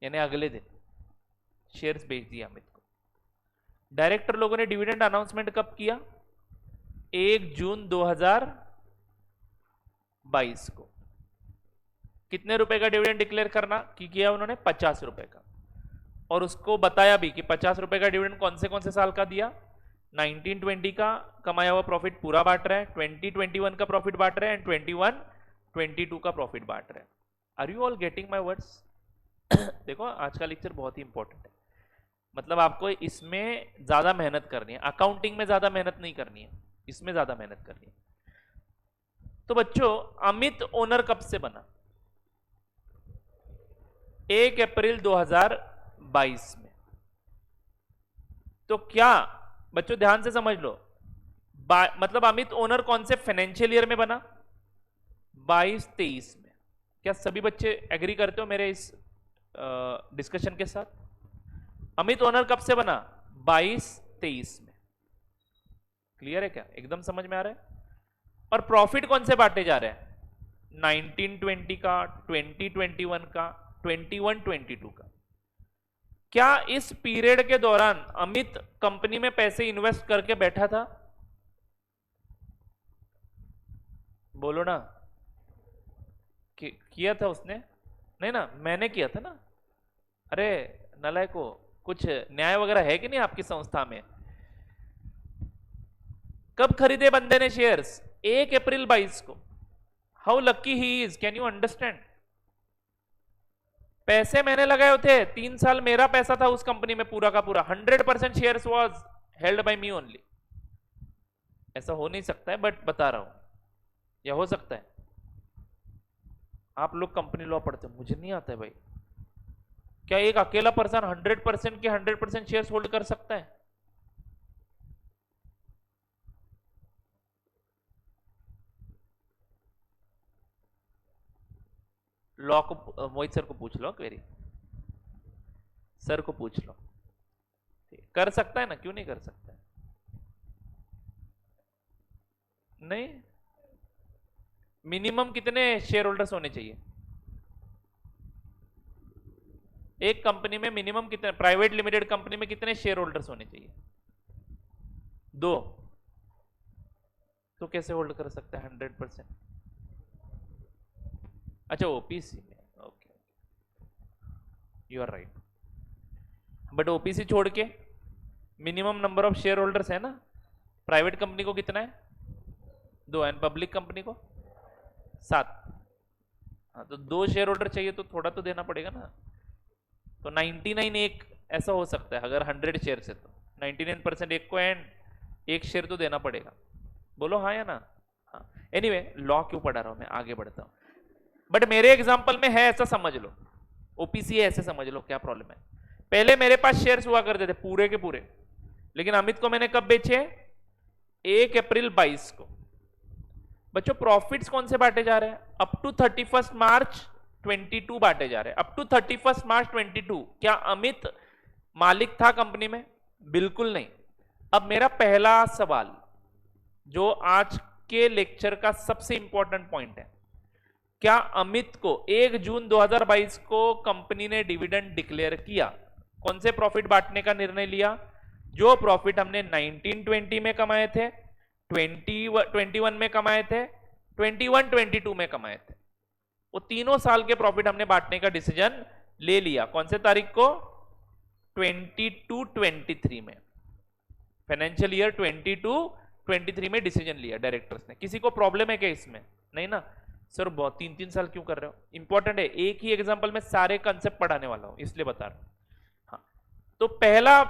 यानी अगले दिन शेयर्स बेच दिए अमित को। डायरेक्टर लोगों ने डिविडेंड अनाउंसमेंट कब किया? 1 जून 2022 को। कितने रुपए का डिविडेंड डिक्लेयर करना की किया उन्होंने? 50 रुपए का। और उसको बताया भी कि 50 रुपए का डिविडेंड कौन से साल का दिया? 1920 का कमाया हुआ प्रॉफिट पूरा बांट रहा है, 2021 का प्रॉफिट बांट रहे हैं, 21-22 का प्रॉफिट बांट रहे हैं। Are you all getting my words? देखो आज का लेक्चर बहुत ही इंपॉर्टेंट है। मतलब आपको इसमें ज्यादा मेहनत करनी है, अकाउंटिंग में ज्यादा मेहनत नहीं करनी है, इसमें ज्यादा मेहनत करनी है। तो बच्चों अमित ओनर कब से बना? 1 अप्रैल 2022 में। तो क्या बच्चों ध्यान से समझ लो, मतलब अमित ओनर कौन से फाइनेंशियल ईयर में बना? 22-23 में। क्या सभी बच्चे एग्री करते हो मेरे इस डिस्कशन के साथ? अमित ओनर कब से बना? 22-23 में। क्लियर है क्या? एकदम समझ में आ रहा है? और प्रॉफिट कौन से बांटे जा रहे हैं? 1920 का, 2021 का, 21-22 का। क्या इस पीरियड के दौरान अमित कंपनी में पैसे इन्वेस्ट करके बैठा था? बोलो ना। किया था उसने? नहीं ना, मैंने किया था ना। अरे नलायको, कुछ न्याय वगैरह है कि नहीं आपकी संस्था में? कब खरीदे बंदे ने शेयर्स? 1 अप्रैल 22 को। How lucky he is, can you understand? पैसे मैंने लगाए थे, 3 साल मेरा पैसा था उस कंपनी में पूरा का पूरा। 100% shares was held by me only. ऐसा हो नहीं सकता है बट बता रहा हूं, या हो सकता है? आप लोग कंपनी लॉ पढ़ते हो, मुझे नहीं आता है भाई। क्या एक अकेला पर्सन 100% के 100% शेयर्स होल्ड कर सकता है? लॉ को मोहित सर को पूछ लो, क्वेरी सर को पूछ लो। कर सकता है ना, क्यों नहीं कर सकता है? नहीं, मिनिमम कितने शेयर होल्डर्स होने चाहिए एक कंपनी में? मिनिमम कितने, प्राइवेट लिमिटेड कंपनी में कितने शेयर होल्डर्स होने चाहिए? 2। तो कैसे होल्ड कर सकता है 100%? अच्छा, ओपीसी में, okay, you are right. But OPC छोड़ के minimum number of share holders है ना, प्राइवेट कंपनी को कितना है? 2, एंड पब्लिक कंपनी को 7। हाँ, तो 2 शेयर होल्डर चाहिए तो थोड़ा तो देना पड़ेगा ना। तो 99 एक ऐसा हो सकता है, अगर 100 शेयर से तो 99% एक को एंड 1 शेयर तो देना पड़ेगा। बोलो हाँ या ना? हाँ। एनीवे, लॉ क्यों पढ़ा रहा हूं मैं, आगे बढ़ता हूं। बट मेरे एग्जांपल में है ऐसा समझ लो, ओपीसी है ऐसे समझ लो, क्या प्रॉब्लम है? पहले मेरे पास शेयर्स हुआ करते थे पूरे के पूरे, लेकिन अमित को मैंने कब बेचे? 1 अप्रैल 22 को। बच्चों प्रॉफिट्स कौन से बांटे जा रहे हैं? अप टू 31 मार्च 22 बांटे जा रहे हैं। अप टू 31 मार्च 22। क्या अमित मालिक था कंपनी में? बिल्कुल नहीं। अब मेरा पहला सवाल, जो आज के लेक्चर का सबसे इंपॉर्टेंट पॉइंट है, क्या अमित को 1 जून 2022 को कंपनी ने डिविडेंड डिक्लेयर किया? कौन से प्रॉफिट बांटने का निर्णय लिया? जो प्रॉफिट हमने 1920 में कमाए थे, 21 में कमाए थे, 21-22 में कमाए थे, वो तीनों साल के प्रॉफिट हमने बांटने का डिसीजन ले लिया। कौन से तारीख को? 22-23 में, फाइनेंशियल ईयर 22-23 में डिसीजन लिया डायरेक्टर्स ने। किसी को प्रॉब्लम है क्या इसमें? नहीं ना सर, बहुत 3-3 साल क्यों कर रहे हो? इंपॉर्टेंट है, एक ही एग्जांपल में सारे कंसेप्ट पढ़ाने वाला हूं, इसलिए बता रहा हूं। हाँ, तो पहला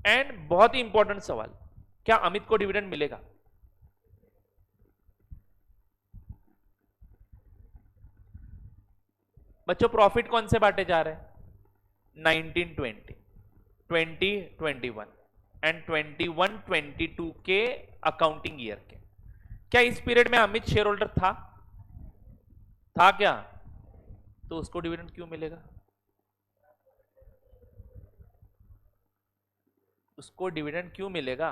एंड बहुत ही इंपॉर्टेंट सवाल, क्या अमित को डिविडेंड मिलेगा? बच्चों प्रॉफिट कौन से बांटे जा रहे हैं? 1920, 2021 एंड 21-22 के अकाउंटिंग ईयर के। क्या इस पीरियड में अमित शेयर होल्डर था क्या? तो उसको डिविडेंड क्यों मिलेगा? उसको डिविडेंड क्यों मिलेगा?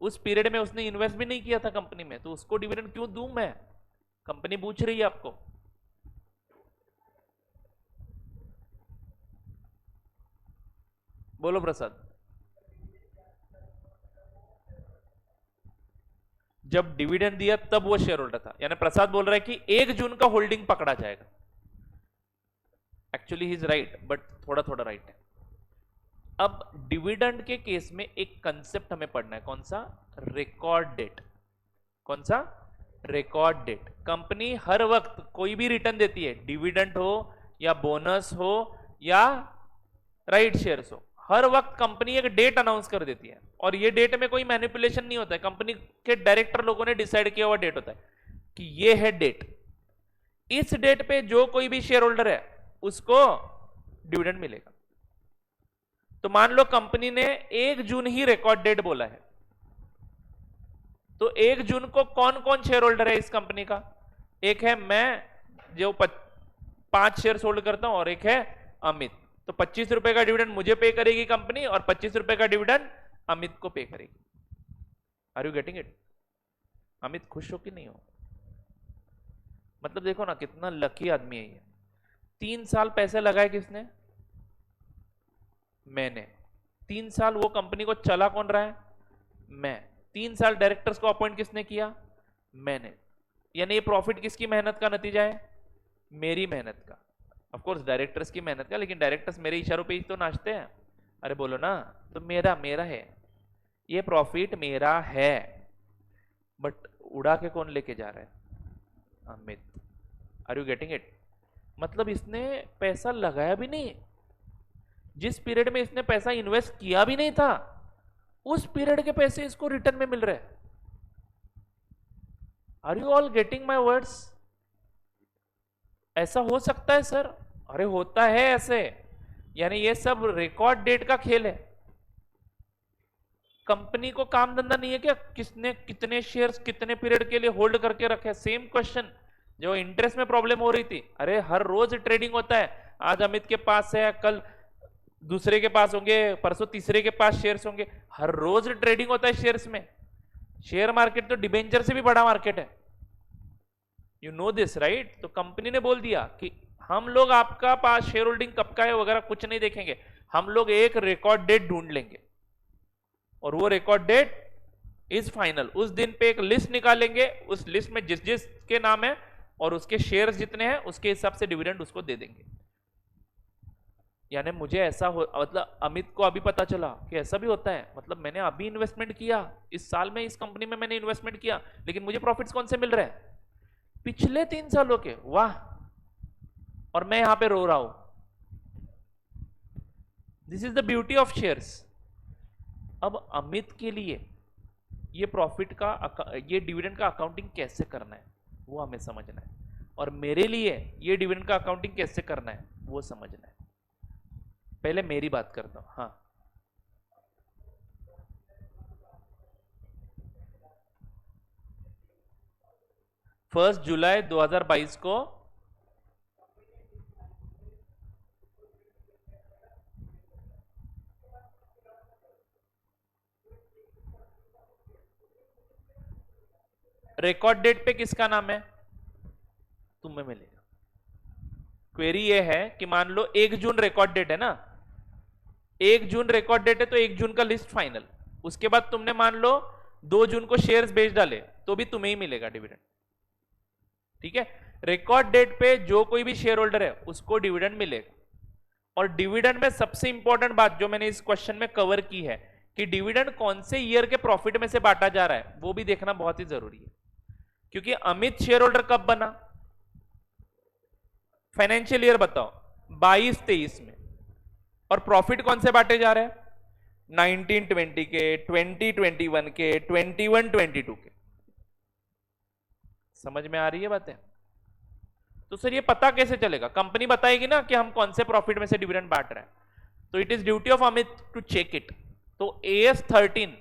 उस पीरियड में उसने इन्वेस्ट भी नहीं किया था कंपनी में, तो उसको डिविडेंड क्यों दूं मैं? कंपनी पूछ रही है आपको। बोलो प्रसाद। जब डिविडेंड दिया तब वो शेयर होल्डर था, यानी प्रसाद बोल रहा है कि 1 जून का होल्डिंग पकड़ा जाएगा। Actually he is right, but थोड़ा थोड़ा राइट है। अब डिविडेंड के केस में एक कंसेप्ट हमें पढ़ना है, कौन सा? Record date. कौन सा? Record date. कंपनी हर वक्त कोई भी रिटर्न देती है, डिविडेंड हो या बोनस हो या राइट शेयर्स हो, हर वक्त कंपनी एक डेट अनाउंस कर देती है, और ये डेट में कोई मैनिपुलेशन नहीं होता है, कंपनी के डायरेक्टर लोगों ने डिसाइड किया हुआ डेट होता है कि ये है डेट। इस डेट पे जो कोई भी शेयर होल्डर है उसको डिविडेंड मिलेगा। तो मान लो कंपनी ने 1 जून ही रिकॉर्ड डेट बोला है, तो 1 जून को कौन कौन शेयर होल्डर है इस कंपनी का? एक है मैं, जो 5 शेयर होल्ड करता हूं, और एक है अमित। तो 25 रुपए का डिविडेंड मुझे पे करेगी कंपनी, और 25 रुपए का डिविडेंड अमित को पे करेगी। Are you getting it? Amit खुश हो कि नहीं हो? मतलब देखो ना कितना लकी आदमी है ये। 3 साल पैसे लगाए किसने? मैंने। 3 साल वो कंपनी को चला कौन रहा है? मैं। 3 साल डायरेक्टर्स को अपॉइंट किसने किया? मैंने। यानी ये प्रॉफिट किसकी मेहनत का नतीजा है? मेरी मेहनत का। ऑफ कोर्स डायरेक्टर्स की मेहनत का, लेकिन डायरेक्टर्स मेरे इशारों पे ही तो नाचते हैं। अरे बोलो ना, तो मेरा है ये प्रॉफिट, मेरा है। बट उड़ा के कौन लेके जा रहा है? Amit. Are you getting it? मतलब इसने पैसा लगाया भी नहीं, जिस पीरियड में इसने पैसा इन्वेस्ट किया भी नहीं था, उस पीरियड के पैसे इसको रिटर्न में मिल रहे हैं। Are you all getting my words? ऐसा हो सकता है सर? अरे होता है ऐसे। यानी ये सब रिकॉर्ड डेट का खेल है। कंपनी को काम धंधा नहीं है क्या किसने कितने शेयर्स कितने पीरियड के लिए होल्ड करके रखे? सेम क्वेश्चन जो इंटरेस्ट में प्रॉब्लम हो रही थी। अरे हर रोज ट्रेडिंग होता है, आज अमित के पास है, कल दूसरे के पास होंगे, परसों तीसरे के पास शेयर्स होंगे। हर रोज ट्रेडिंग होता है शेयर्स में। शेयर मार्केट तो डिबेंचर से भी बड़ा मार्केट है। You know this right. तो कंपनी ने बोल दिया कि हम लोग आपका पास शेयर होल्डिंग कब का है वगैरह कुछ नहीं देखेंगे, हम लोग एक रिकॉर्ड डेट ढूंढ लेंगे और वो रिकॉर्ड डेट इज फाइनल। उस दिन पे एक लिस्ट निकालेंगे, उस लिस्ट में जिस जिस के नाम है और उसके शेयर्स जितने हैं उसके हिसाब से डिविडेंड उसको दे देंगे। यानी मुझे ऐसा हो, मतलब अमित को अभी पता चला कि ऐसा भी होता है, मतलब मैंने अभी इन्वेस्टमेंट किया, इस साल में इस कंपनी में मैंने इन्वेस्टमेंट किया, लेकिन मुझे प्रॉफिट्स कौन से मिल रहे हैं? पिछले 3 सालों के। वाह, और मैं यहां पे रो रहा हूं। This is the beauty of shares. अब अमित के लिए ये प्रॉफिट का, ये डिविडेंड का अकाउंटिंग कैसे करना है वो हमें समझना है, और मेरे लिए ये डिविडेंड का अकाउंटिंग कैसे करना है वो समझना है। पहले मेरी बात करता हूं। हाँ, फर्स्ट जुलाई 2022 को रिकॉर्ड डेट पे किसका नाम है? तुम्हें मिलेगा। क्वेरी ये है कि मान लो 1 जून रिकॉर्ड डेट है ना, 1 जून रिकॉर्ड डेट है तो 1 जून का लिस्ट फाइनल। उसके बाद तुमने मान लो 2 जून को शेयर्स बेच डाले तो भी तुम्हें ही मिलेगा डिविडेंड। ठीक है, रिकॉर्ड डेट पे जो कोई भी शेयर होल्डर है उसको डिविडेंड मिलेगा। और डिविडेंड में सबसे इंपॉर्टेंट बात जो मैंने इस क्वेश्चन में कवर की है कि डिविडेंड कौन से ईयर के प्रॉफिट में से बांटा जा रहा है वो भी देखना बहुत ही जरूरी है। क्योंकि अमित शेयर होल्डर कब बना? फाइनेंशियल ईयर बताओ, 22-23 में। और प्रॉफिट कौन से बांटे जा रहे हैं? 1920 के, 2021 के, 21-22 के। समझ में आ रही है बातें? तो सर ये पता कैसे चलेगा? कंपनी बताएगी ना कि हम कौन से प्रॉफिट में से डिविडेंड बांट रहे हैं, तो it is duty of Amit to check it. तो AS 13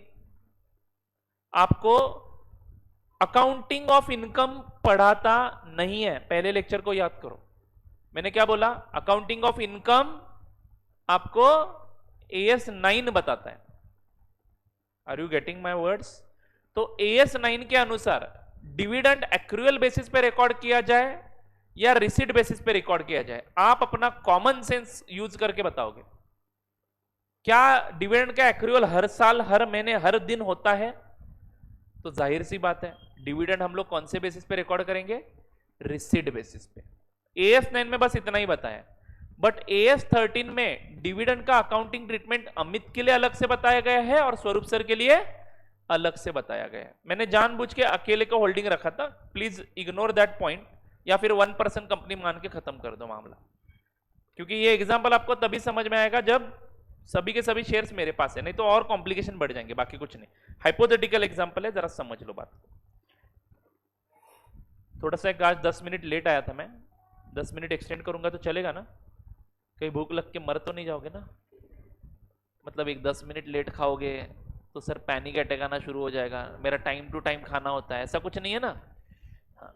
आपको अकाउंटिंग ऑफ इनकम पढ़ाता नहीं है, पहले लेक्चर को याद करो। मैंने क्या बोला? अकाउंटिंग ऑफ इनकम आपको AS 9 बताता है। Are you getting my words? तो AS 9 के अनुसार डिविडेंड एक्रूअल बेसिस पे रिकॉर्ड किया जाए या रिसीट बेसिस पे रिकॉर्ड किया जाए, आप अपना कॉमन सेंस यूज करके बताओगे। क्या डिविडेंड का एक्रूअल हर साल, हर महीने, हर दिन होता है? तो जाहिर सी बात है डिविडेंड हम लोग कौन से बेसिस पे रिकॉर्ड करेंगे? रिसीट बेसिस पे। AS 9 में बस इतना ही बताया, बट AS 13 में डिविडेंड का अकाउंटिंग ट्रीटमेंट अमित के लिए अलग से बताया गया है और स्वरूप सर के लिए अलग से बताया गया है। मैंने जानबूझ के अकेले को होल्डिंग रखा था, प्लीज इग्नोर दैट पॉइंट, या फिर 1% कंपनी मान के खत्म कर दो मामला। क्योंकि ये एग्जांपल आपको तभी समझ में आएगा जब सभी के सभी शेयर्स मेरे पास है, नहीं तो और कॉम्प्लिकेशन बढ़ जाएंगे, बाकी कुछ नहीं। हाइपोथेटिकल एग्जांपल है, जरा समझ लो बात। थोड़ा सा आज 10 मिनट लेट आया था मैं, 10 मिनट एक्सटेंड करूंगा तो चलेगा ना? कहीं भूख लग के मर तो नहीं जाओगे ना? मतलब एक 10 मिनट लेट खाओगे तो सर पैनिक अटैक आना शुरू हो जाएगा, मेरा टाइम टू टाइम खाना होता है, ऐसा कुछ नहीं है ना? हाँ,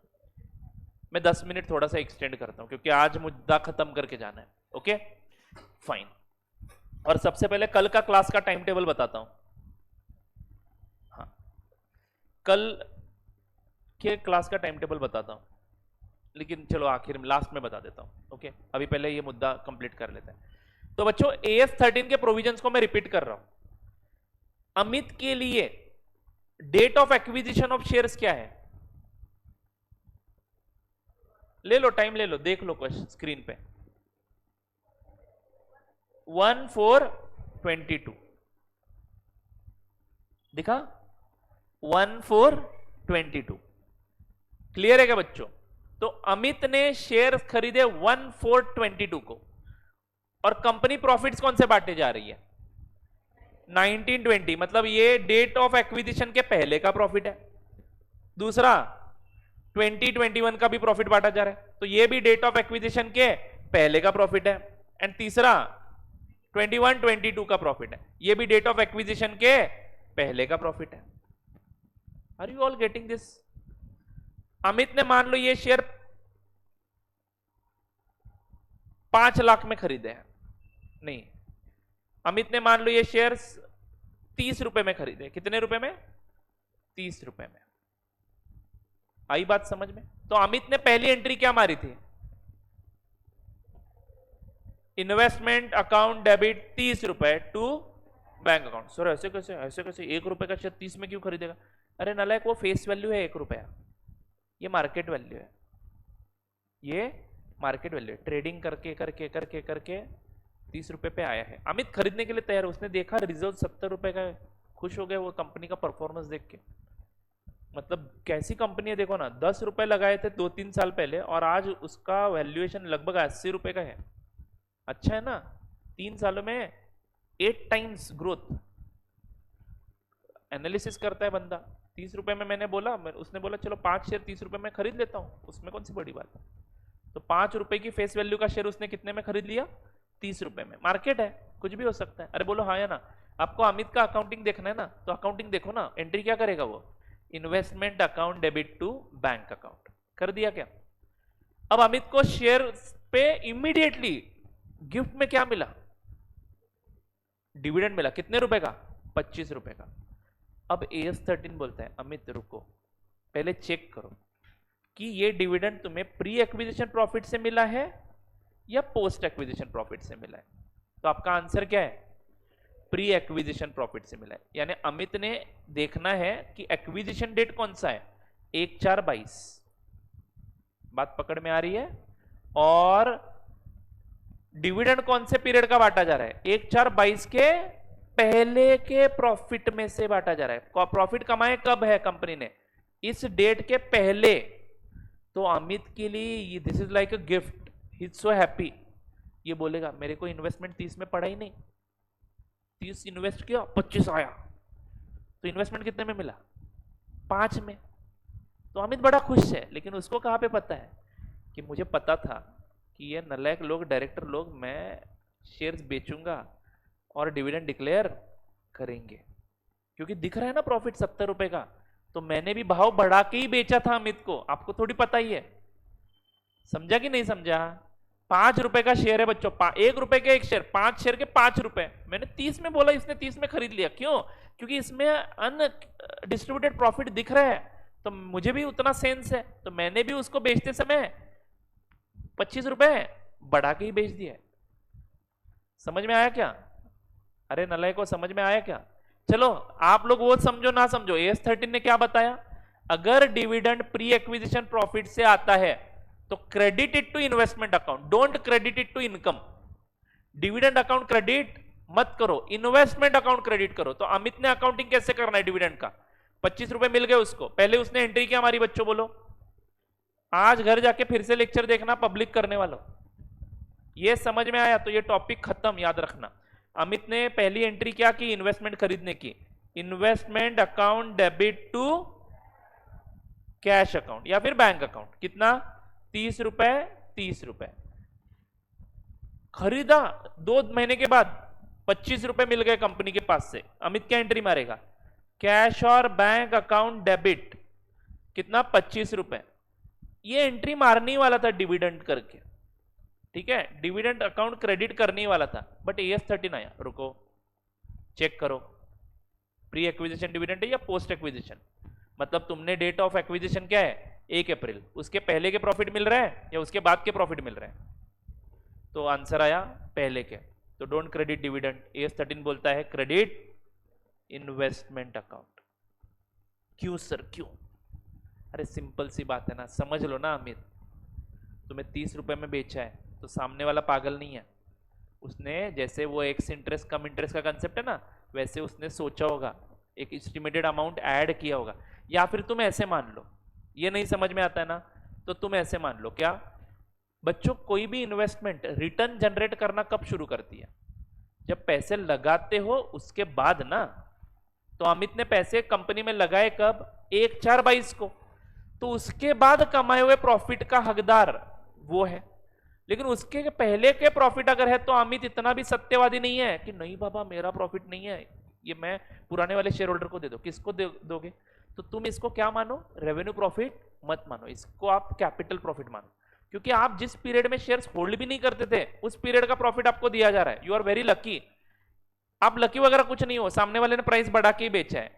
मैं 10 मिनट थोड़ा सा एक्सटेंड करता हूं क्योंकि आज मुद्दा खत्म करके जाना है। Okay fine. और सबसे पहले कल का क्लास का टाइम टेबल बताता हूं। हाँ, कल के क्लास का टाइम टेबल बताता हूं, लेकिन चलो आखिर में लास्ट में बता देता हूं। ओके, अभी पहले ये मुद्दा कंप्लीट कर लेते हैं। तो बच्चों AS 13 के प्रोविजंस को मैं रिपीट कर रहा हूं। अमित के लिए date of acquisition of shares क्या है? ले लो, टाइम ले लो, देख लो क्वेश्चन स्क्रीन पे। 1/4/22 दिखा? 1/4/22 क्लियर है क्या बच्चों? तो अमित ने शेयर खरीदे 1/4/22 को, और कंपनी प्रॉफिट्स कौन से बांटे जा रही है? 1920, मतलब ये डेट ऑफ एक्विजिशन के पहले का प्रॉफिट है। दूसरा 2021 का भी प्रॉफिट बांटा जा रहा है, तो ये भी डेट ऑफ एक्विजिशन के पहले का प्रॉफिट है। एंड तीसरा 21-22 का प्रॉफिट है, ये भी डेट ऑफ एक्विजिशन के पहले का प्रॉफिट है। Are you all getting this? Amit ने मान लो ये शेयर 5 लाख में खरीदे हैं, नहीं, अमित ने मान लो ये शेयर्स 30 रुपए में खरीदे। कितने रुपए में? 30 रुपए में। आई बात समझ में? तो अमित ने पहली एंट्री क्या मारी थी? इन्वेस्टमेंट अकाउंट डेबिट 30 रुपए टू बैंक अकाउंट। सर ऐसे कैसे, ऐसे कैसे 1 रुपए का शेयर 30 में क्यों खरीदेगा? अरे नालायक, वो फेस वैल्यू है 1 रुपया, ये मार्केट वैल्यू है, ये मार्केट वैल्यू है। ट्रेडिंग करके करके करके करके 30 रुपए पे आया है। अमित खरीदने के लिए तैयार है, उसने देखा रिजल्ट 70 रुपए का है, खुश हो गया वो कंपनी का परफॉर्मेंस देख के। मतलब कैसी कंपनी है देखो ना, 10 रुपए लगाए थे 2-3 साल पहले और आज उसका वैल्यूएशन लगभग 80 रुपए का है। अच्छा है ना, 3 सालों में 8 टाइम्स ग्रोथ। एनालिसिस करता है बंदा। 30 रुपए में मैंने बोला, उसने बोला चलो 5 शेयर 30 रुपए में खरीद लेता हूं, उसमें कौन सी बड़ी बात है। तो 5 रुपए की फेस वैल्यू का शेयर उसने कितने में खरीद लिया? 30 रुपए में। मार्केट है, कुछ भी हो सकता है। अरे बोलो हाँ या ना? आपको अमित का अकाउंटिंग देखना है ना, तो अकाउंटिंग देखो ना, एंट्री क्या करेगा वो? Investment account debit to bank account. कर दिया क्या? अब अमित को शेयर पे इमीडिएटली गिफ्ट में क्या मिला? डिविडेंड मिला। कितने रुपए का? 25 रुपए का। अब AS13 बोलता है अमित रुको, पहले चेक करो कि ये डिविडेंड तुम्हें प्री एक्विजिशन प्रॉफिट से मिला है या पोस्ट एक्विजिशन प्रॉफिट से मिला है। तो आपका आंसर क्या है? प्री एक्विजिशन प्रॉफिट से मिला है। यानी अमित ने देखना है कि एक्विजिशन डेट कौन सा है, 1/4/22। बात पकड़ में आ रही है? और डिविडेंड कौन से पीरियड का बांटा जा रहा है? 1/4/22 के पहले के प्रॉफिट में से बांटा जा रहा है। प्रॉफिट कमाए कब है कंपनी ने? इस डेट के पहले। तो अमित के लिए this is like a gift, he is so happy. ये बोलेगा मेरे को इन्वेस्टमेंट 30 में पड़ा ही नहीं, 30 इन्वेस्ट किया 25 आया, तो इन्वेस्टमेंट कितने में मिला? 5 में। तो अमित बड़ा खुश है, लेकिन उसको कहां पे पता है कि मुझे पता था कि ये नालायक लोग, डायरेक्टर लोग, मैं शेयर्स बेचूंगा और डिविडेंड डिक्लेयर करेंगे, क्योंकि दिख रहा है ना प्रॉफिट 70 रुपए का। तो मैंने भी भाव बढ़ा के ही बेचा था अमित को, आपको थोड़ी पता ही है। समझा कि नहीं समझा? 5 रुपए का शेयर है बच्चों, 1 रुपए के 1 शेयर, 5 शेयर के 5 रुपए। मैंने 30 में बोला, इसने 30 में खरीद लिया। क्यों? क्योंकि इसमें अनडिस्ट्रीब्यूटेड प्रॉफिट दिख रहा है, तो मुझे भी उतना सेंस है, तो मैंने भी उसको बेचते समय 25 रुपए बढ़ा के ही बेच दिया। समझ में आया क्या? अरे नलय को समझ में आया क्या? चलो आप लोग वो समझो ना समझो, AS13 ने क्या बताया? अगर डिविडेंड प्री एक्विजिशन प्रॉफिट से आता है तो credit it to investment account, don't credit it to income. Dividend account credit मत करो, इन्वेस्टमेंट अकाउंट क्रेडिट करो। तो अमित ने अकाउंटिंग कैसे करना है डिविडेंड का? 25 रुपए मिल गए उसको, पहले उसने एंट्री क्या मारी बच्चों बोलो? आज घर जाके फिर से लेक्चर देखना पब्लिक करने वालों। ये समझ में आया तो ये टॉपिक खत्म, याद रखना। अमित ने पहली एंट्री क्या की? इन्वेस्टमेंट खरीदने की। Investment account debit to cash account या फिर बैंक अकाउंट। कितना? 30 रुपए, 30 रुपए खरीदा। 2 महीने के बाद 25 रुपए मिल गए कंपनी के पास से। अमित क्या एंट्री मारेगा? कैश और बैंक अकाउंट डेबिट। कितना? 25 रुपए। ये एंट्री मारने वाला था डिविडेंड करके, ठीक है, डिविडेंड अकाउंट क्रेडिट करने वाला था, बट AS13 आया। रुको चेक करो, प्री एक्विजिशन डिविडेंड है या पोस्ट एक्विजिशन। मतलब तुमने डेट ऑफ एक्विजिशन क्या है? 1 अप्रैल, उसके पहले के प्रॉफिट मिल रहा है या उसके बाद के प्रॉफिट मिल रहे हैं? तो आंसर आया पहले के, तो डोंट क्रेडिट डिविडेंड। AS13 बोलता है क्रेडिट इन्वेस्टमेंट अकाउंट। क्यों सर क्यों? अरे सिंपल सी बात है ना, समझ लो ना अमित। तुम्हें 30 रुपए में बेचा है तो सामने वाला पागल नहीं है। उसने जैसे वो एक्स इंटरेस्ट कम इंटरेस्ट का कंसेप्ट है ना, वैसे उसने सोचा होगा, एक एस्टिमेटेड अमाउंट ऐड किया होगा। या फिर तुम ऐसे मान लो, ये नहीं समझ में आता है ना, तो तुम ऐसे मान लो। क्या बच्चों? कोई भी इन्वेस्टमेंट रिटर्न जनरेट करना कब शुरू करती है? जब पैसे लगाते हो उसके बाद ना। तो अमित ने पैसे कंपनी में लगाए कब? 1/4/22 को। तो उसके बाद कमाए हुए प्रॉफिट का हकदार वो है। लेकिन उसके पहले के प्रॉफिट अगर है तो अमित इतना भी सत्यवादी नहीं है कि नहीं बाबा मेरा प्रॉफिट नहीं है, ये मैं पुराने वाले शेयर होल्डर को दे दो। किसको दोगे? तो तुम इसको क्या मानो? रेवेन्यू प्रॉफिट मत मानो, इसको आप कैपिटल प्रॉफिट मानो। क्योंकि आप जिस पीरियड में शेयर्स होल्ड भी नहीं करते थे उस पीरियड का प्रॉफिट आपको दिया जा रहा है। You are very lucky. आप लकी वगैरह कुछ नहीं हो, सामने वाले ने प्राइस बढ़ा के ही बेचा है,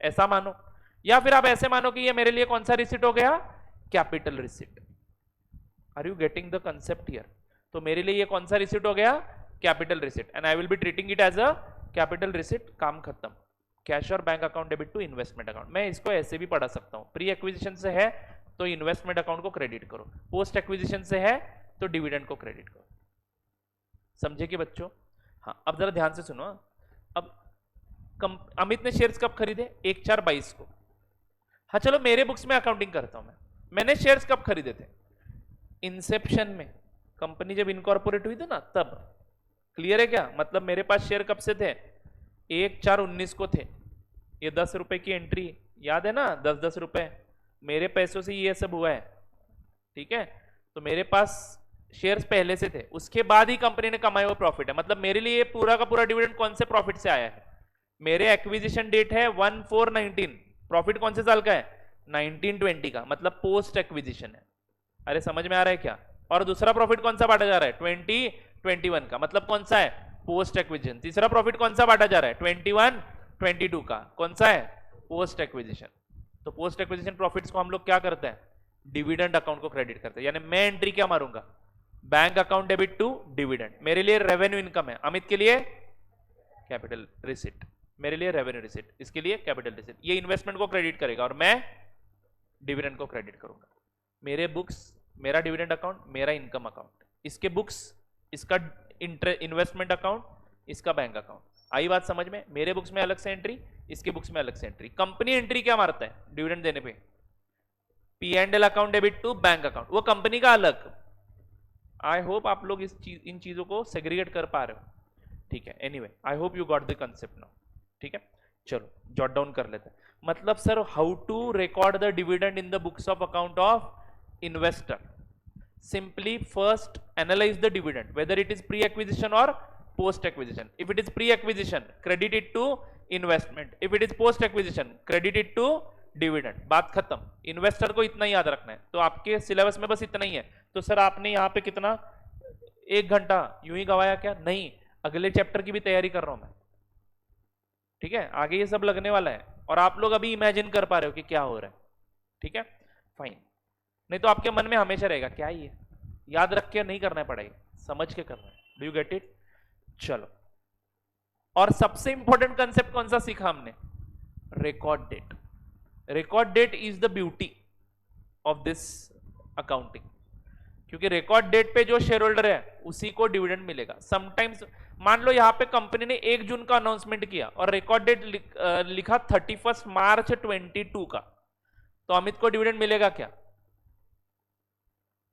ऐसा मानो। या फिर आप ऐसे मानो कि ये मेरे लिए कौन सा रिसिट हो गया, capital receipt. Are you getting the concept here? तो मेरे लिए ये कौन सा रिसिट हो गया, capital receipt, and I will be treating it as a capital receipt. काम खत्म। कैश और bank account debit to investment account. मैं इसको ऐसे भी पढ़ा सकता हूं, प्री एक्विजिशन से है तो इन्वेस्टमेंट अकाउंट को क्रेडिट करो, पोस्ट एक्विजिशन से है तो डिविडेंड को क्रेडिट करो। समझे कि बच्चों? हाँ, अब जरा ध्यान से सुनो। अब अमित ने शेयर्स कब खरीदे, 1/4/22 को। हाँ चलो मेरे बुक्स में अकाउंटिंग करता हूं मैं। मैंने शेयर्स कब खरीदे थे, इंसेप्शन में, कंपनी जब इनकॉर्पोरेट हुई थी ना तब। क्लियर है क्या? मतलब मेरे पास शेयर कब से थे, 1/4/19 को थे। ये 10 रुपए की एंट्री याद है ना, 10-10 रुपए मेरे पैसों से ये सब हुआ है। ठीक है, तो मेरे पास शेयर्स पहले से थे, उसके बाद ही कंपनी ने कमाया हुआ प्रॉफिट है। मतलब मेरे लिए पूरा का पूरा डिविडेंड कौन से प्रॉफिट से आया है, मेरे एक्विजिशन डेट है 1/4/19, प्रॉफिट कौन से साल का है, 1920 का, मतलब पोस्ट एक्विजिशन है। अरे समझ में आ रहा है क्या? और दूसरा प्रॉफिट कौन सा बांटा जा रहा है, 2021 का, मतलब कौन सा है, पोस्ट एक्विजिशन। तीसरा प्रॉफिट कौन सा बांटा जा रहा है, 21-22 का, कौन सा है, पोस्ट एक्विजिशन। तो पोस्ट एक्विजिशन प्रॉफिट्स को हम लोग क्या करते हैं, डिविडेंड अकाउंट को क्रेडिट करते हैं। यानी मैं एंट्री क्या मारूंगा, bank account debit to dividend. मेरे लिए रेवेन्यू इनकम है, अमित के लिए कैपिटल रिसिट, मेरे लिए रेवेन्यू रिसिट, इसके लिए कैपिटल रिसिट। ये इन्वेस्टमेंट को क्रेडिट करेगा और मैं डिविडेंड को क्रेडिट करूंगा। मेरे बुक्स, मेरा डिविडेंड अकाउंट, मेरा इनकम अकाउंट, इसके बुक्स, इसका इन्वेस्टमेंट अकाउंट, इसका बैंक अकाउंट। आई बात समझ में? मेरे बुक्स में अलग से एंट्री, इसके बुक्स में अलग से एंट्री। कंपनी एंट्री क्या मारता है डिविडेंड देने पे, P&L account debit to bank account, वो कंपनी का अलग। आई होप आप लोग इन चीजों को सेग्रीगेट कर पा रहे हो। ठीक है, anyway I hope you got the concept now. ठीक है, चलो जॉट डाउन कर लेते हैं। मतलब sir how to record the dividend in the books of account of investor? Simply first analyze the dividend whether it is pre-acquisition or post-acquisition. If it is pre-acquisition, credit it to investment. If it is post-acquisition, credit it to dividend. बात खत्म। Investor को इतना ही याद रखना है। तो आपके syllabus में बस इतना ही है। तो सर आपने यहाँ पे कितना, 1 घंटा यूं ही गवाया क्या? नहीं, अगले चैप्टर की भी तैयारी कर रहा हूं मैं। ठीक है, आगे ये सब लगने वाला है और आप लोग अभी इमेजिन कर पा रहे हो कि क्या हो रहा है। ठीक है, फाइन। नहीं तो आपके मन में हमेशा रहेगा क्या ये, याद रख के नहीं करना पड़ेगा, समझ के करना है। Do you get it? चलो, और सबसे इंपॉर्टेंट कंसेप्ट कौन सा सीखा हमने, record date. Record date is the beauty of this accounting, क्योंकि रिकॉर्ड डेट पे जो शेयर होल्डर है उसी को डिविडेंड मिलेगा। समटाइम्स मान लो यहां पे कंपनी ने 1 जून का अनाउंसमेंट किया और रिकॉर्ड डेट लिखा 31 मार्च 22 का, तो अमित को डिविडेंड मिलेगा क्या?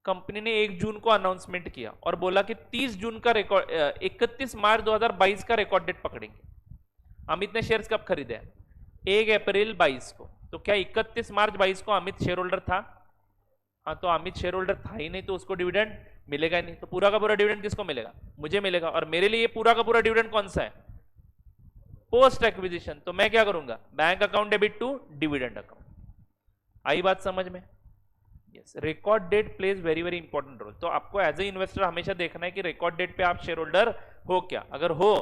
कंपनी ने 1 जून को अनाउंसमेंट किया और बोला कि 30 जून का रिकॉर्ड, 31 मार्च 2022 का रिकॉर्ड डेट पकड़ेंगे। अमित ने शेयर्स कब खरीदे, 1 अप्रैल 22 को। तो क्या 31 मार्च 22 को अमित शेयर होल्डर था? हाँ, तो अमित शेयर होल्डर था ही नहीं, तो उसको डिविडेंड मिलेगा ही नहीं। तो पूरा का पूरा डिविडेंड किसको मिलेगा, मुझे मिलेगा। और मेरे लिए पूरा का पूरा डिविडेंड कौन सा है, पोस्ट एक्विजिशन। तो मैं क्या करूंगा, bank account debit to dividend account. आई बात समझ में? Yes, record date plays very very important role. तो आपको एज ए इन्वेस्टर हमेशा देखना है कि रिकॉर्ड डेट पे आप शेयर होल्डर हो क्या। अगर हो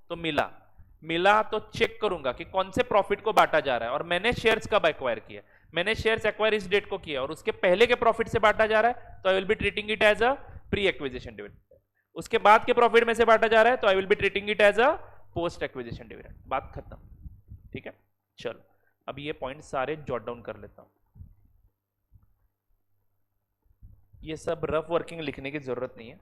तो मिला तो चेक करूंगा कि कौन से प्रॉफिट को बांटा जा रहा है और मैंने शेयर्स कब एक्वायर किया। मैंने शेयर्स एक्वायर इस डेट को किया और उसके पहले के प्रॉफिट से बांटा जा रहा है, तो I will be treating it as a pre acquisition dividend. उसके बाद के प्रॉफिट में से बांटा जा रहा है, तो I will be treating it as a post acquisition dividend. बात खत्म। ठीक है, चलो अब ये पॉइंट सारे जॉट डाउन कर लेता हूं। ये सब रफ वर्किंग लिखने की जरूरत नहीं है।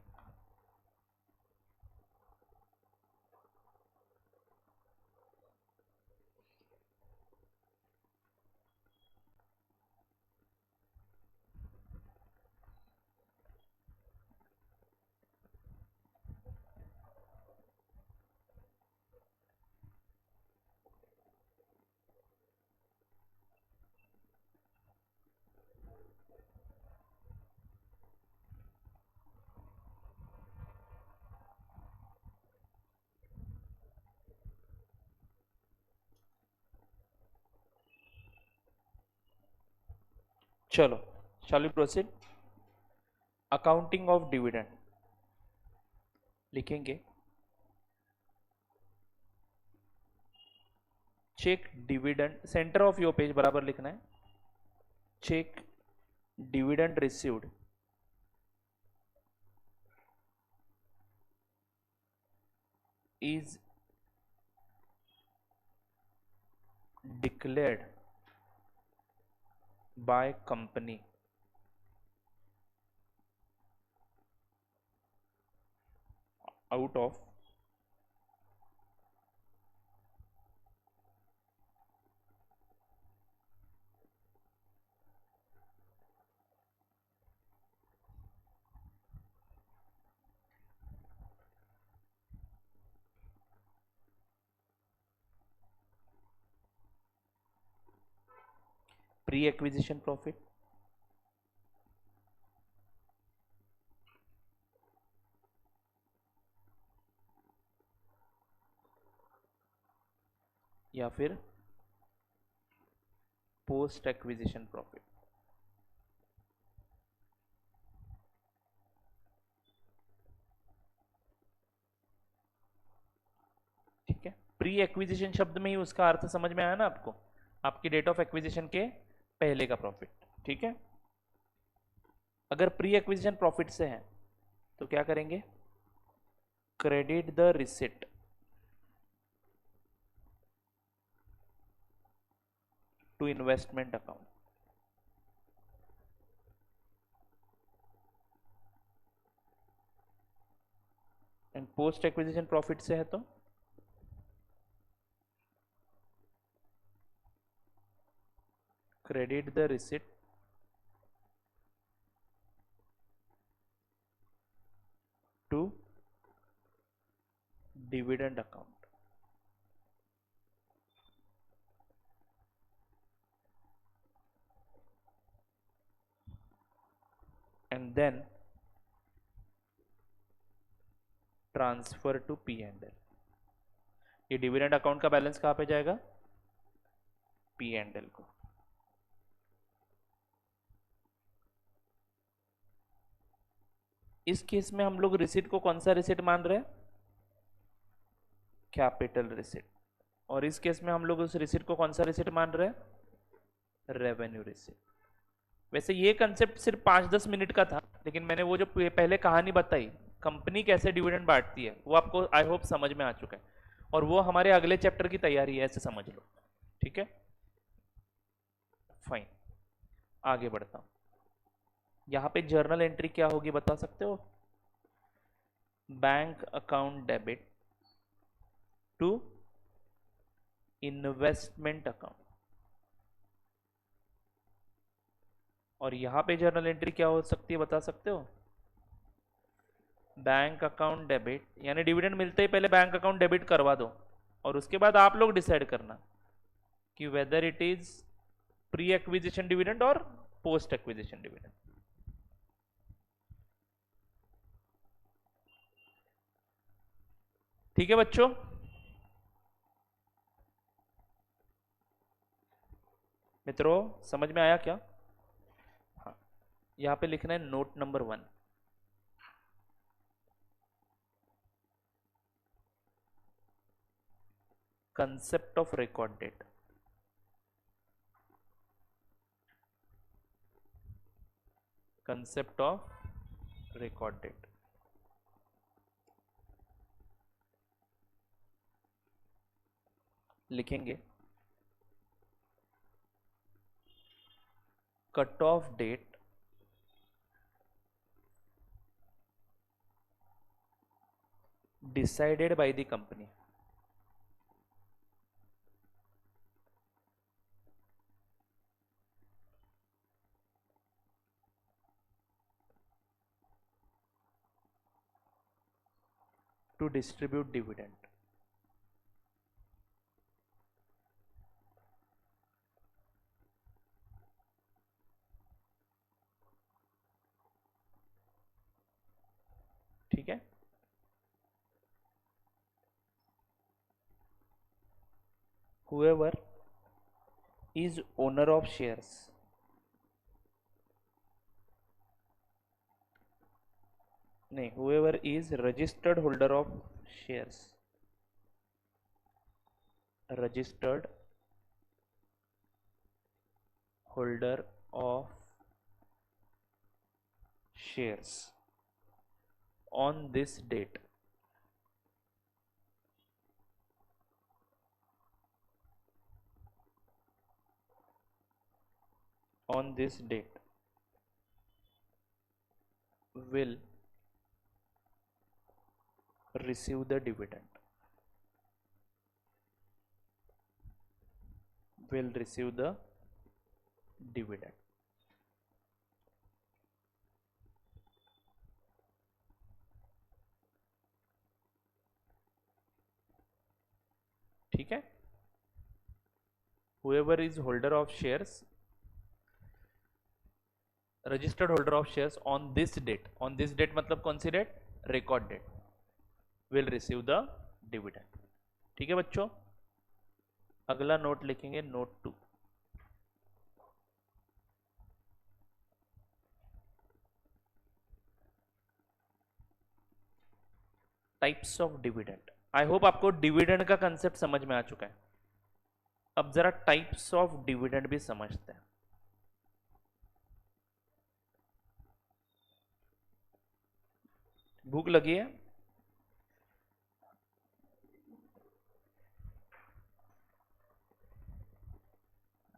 चलो, shall we proceed? Accounting of dividend लिखेंगे। Cheque dividend, center of your page बराबर लिखना है, cheque dividend received is declared by company out of pre-acquisition profit, या फिर पोस्ट एक्विजिशन प्रॉफिट। ठीक है, प्री एक्विजिशन शब्द में ही उसका अर्थ समझ में आया ना आपको, आपकी डेट ऑफ एक्विजिशन के पहले का प्रॉफिट। ठीक है, अगर प्री एक्विजिशन प्रॉफिट से है तो क्या करेंगे, credit the receipt to investment account. And post acquisition profit से है तो credit the receipt to dividend account. And then transfer to P and L. ये डिविडेंड अकाउंट का बैलेंस कहां पे जाएगा, पी एंड एल को। इस केस में हम लोग रिसिट को कौन सा रिसिट मान रहे हैं, कैपिटल रिसिट। और इस केस में हम लोग उस रिसिट को कौन सा रिसिट मान रहे हैं, रेवेन्यू रिसिट। वैसे ये कंसेप्ट सिर्फ 5-10 मिनट का था, लेकिन मैंने वो जो पहले कहानी बताई कंपनी कैसे डिविडेंड बांटती है वो आपको आई होप समझ में आ चुका है, और वो हमारे अगले चैप्टर की तैयारी है, ऐसे समझ लो। ठीक है, फाइन, आगे बढ़ता हूं। यहां पे जर्नल एंट्री क्या होगी बता सकते हो, bank account debit to investment account. और यहां पे जर्नल एंट्री क्या हो सकती है बता सकते हो, बैंक अकाउंट डेबिट, यानी डिविडेंड मिलते ही पहले बैंक अकाउंट डेबिट करवा दो, और उसके बाद आप लोग डिसाइड करना कि whether it is pre acquisition dividend और पोस्ट एक्विजिशन डिविडेंड। ठीक है बच्चों, मित्रों समझ में आया क्या। हाँ, यहां पे लिखना है note number 1, concept of record date. Concept of record date लिखेंगे, cut off date decided by the company. To distribute dividend. ठीक है, whoever is owner of shares नहीं, whoever is registered holder of shares, registered holder of shares on this date will receive the dividend. ठीक है, whoever is holder of shares, registered holder of shares on this date मतलब कौन सी डेट? Record date, will receive the dividend. ठीक है बच्चों, अगला नोट लिखेंगे, note 2। Types of dividend. I hope आपको डिविडेंड का कंसेप्ट समझ में आ चुका है। अब जरा टाइप्स ऑफ डिविडेंड भी समझते हैं। भूख लगी है?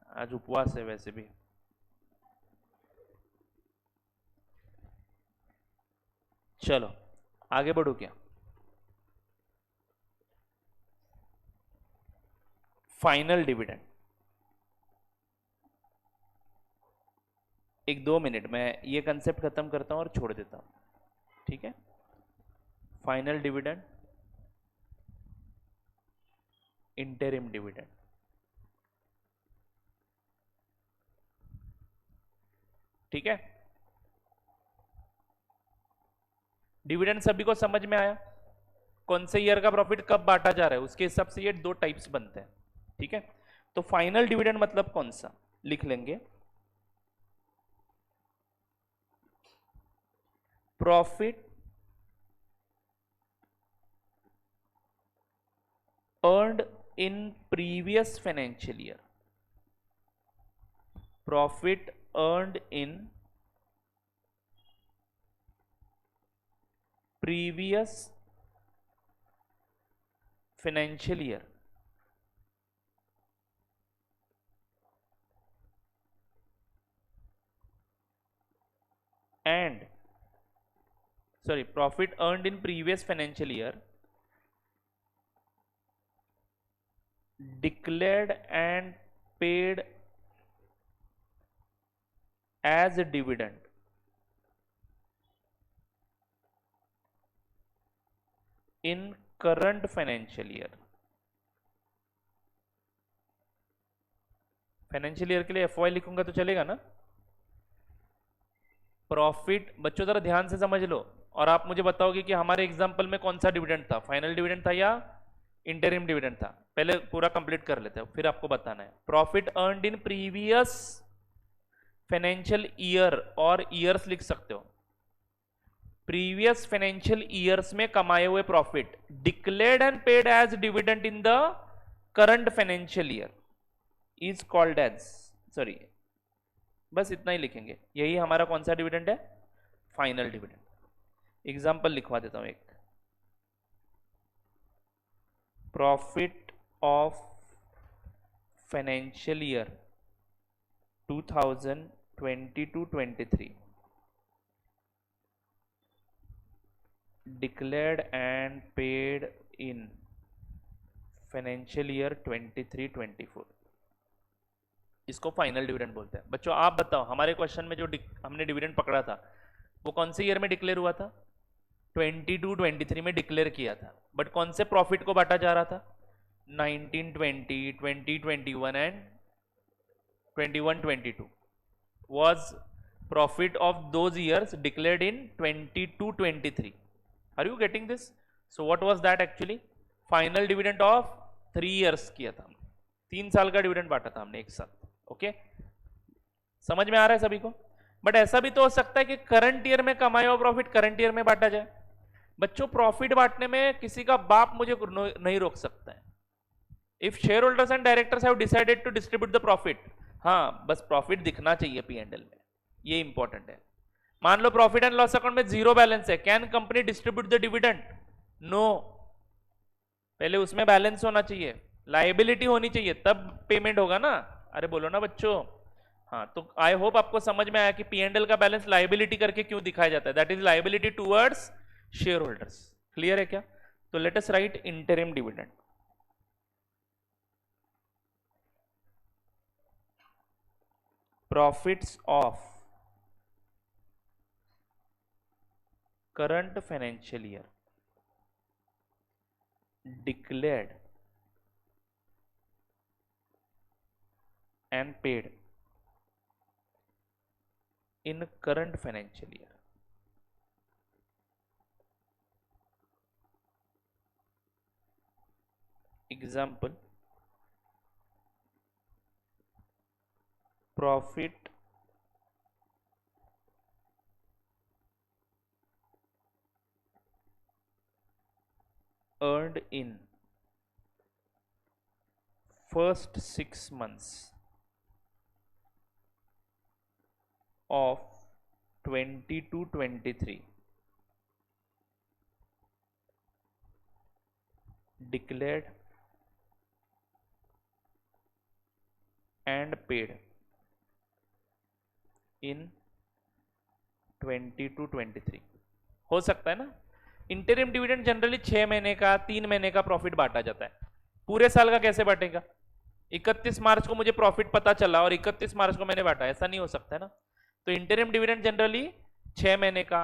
आज उपवास है वैसे भी। चलो आगे बढ़ो क्या? Final dividend. 1-2 मिनट में ये कंसेप्ट खत्म करता हूं और छोड़ देता हूं, ठीक है? Final dividend, interim dividend. ठीक है, डिविडेंड सभी को समझ में आया? कौन से ईयर का प्रॉफिट कब बांटा जा रहा है उसके हिसाब से ये 2 टाइप्स बनते हैं। ठीक है, तो फाइनल डिविडेंड मतलब कौन सा, लिख लेंगे, profit earned in previous financial year, profit earned in previous financial year and profit earned in previous financial year declared and paid as a dividend in current financial year। Financial year के लिए FY लिखूंगा तो चलेगा ना? Profit, बच्चों जरा ध्यान से समझ लो और आप मुझे बताओगे कि हमारे एग्जांपल में कौन सा डिविडेंड था, फाइनल डिविडेंड था या इंटरिम डिविडेंड था। पहले पूरा कंप्लीट कर लेते हैं फिर आपको बताना है। Profit earned in previous financial year, और ईयर्स लिख सकते हो, प्रीवियस फाइनेंशियल ईयर्स में कमाए हुए profit declared and paid as dividend in the current financial year is called as, sorry बस इतना ही लिखेंगे, यही हमारा कौन सा डिविडेंड है? Final dividend. एग्जांपल लिखवा देता हूं एक, profit of financial year 2022-23 declared and paid in financial year 23-24, इसको फाइनल डिविडेंड बोलते हैं। बच्चों आप बताओ, हमारे क्वेश्चन में जो हमने डिविडेंड पकड़ा था वो कौन से ईयर में डिक्लेयर हुआ था? 22-23 में डिक्लेयर किया था, बट कौन से प्रॉफिट को बांटा जा रहा था? 1920, 2021 and 21-22 was profit of those years declared in 22-23। Are you getting this? So what was that actually? Final dividend of 3 years किया था, 3 साल का डिविडेंड बांटा था हमने एक साथ। ओके, समझ में आ रहा है सभी को? बट ऐसा भी तो हो सकता है कि करंट ईयर में कमाया हुआ प्रॉफिट करंट ईयर में बांटा जाए। बच्चों प्रॉफिट बांटने में किसी का बाप मुझे नहीं रोक सकता है। If share holders and directors have decided to distribute the profit, हाँ, बस प्रॉफिट दिखना चाहिए पी एंड एल में, ये इंपॉर्टेंट है। मान लो प्रॉफिट एंड लॉस अकाउंट में जीरो बैलेंस है, can company distribute the dividend? No, पहले उसमें बैलेंस होना चाहिए, लायबिलिटी होनी चाहिए, तब पेमेंट होगा ना। अरे बोलो ना बच्चों। हाँ, तो आई होप आपको समझ में आया कि पी एंड एल का बैलेंस लायबिलिटी करके क्यों दिखाया जाता है, that is liability towards share holders. Clear है क्या? तो let us right interim dividend. Profits of current financial year declared and paid in current financial year. Example, profit earned in first 6 months of 20 to 23 declared and paid in 20 to 23। हो सकता है ना। Interim dividend generally 6 महीने का, 3 महीने का profit बांटा जाता है, पूरे साल का कैसे बांटेगा? 31 मार्च को मुझे प्रॉफिट पता चला और 31 मार्च को मैंने बांटा, ऐसा नहीं हो सकता है ना। तो इंटरिम डिविडेंड जनरली 6 महीने का,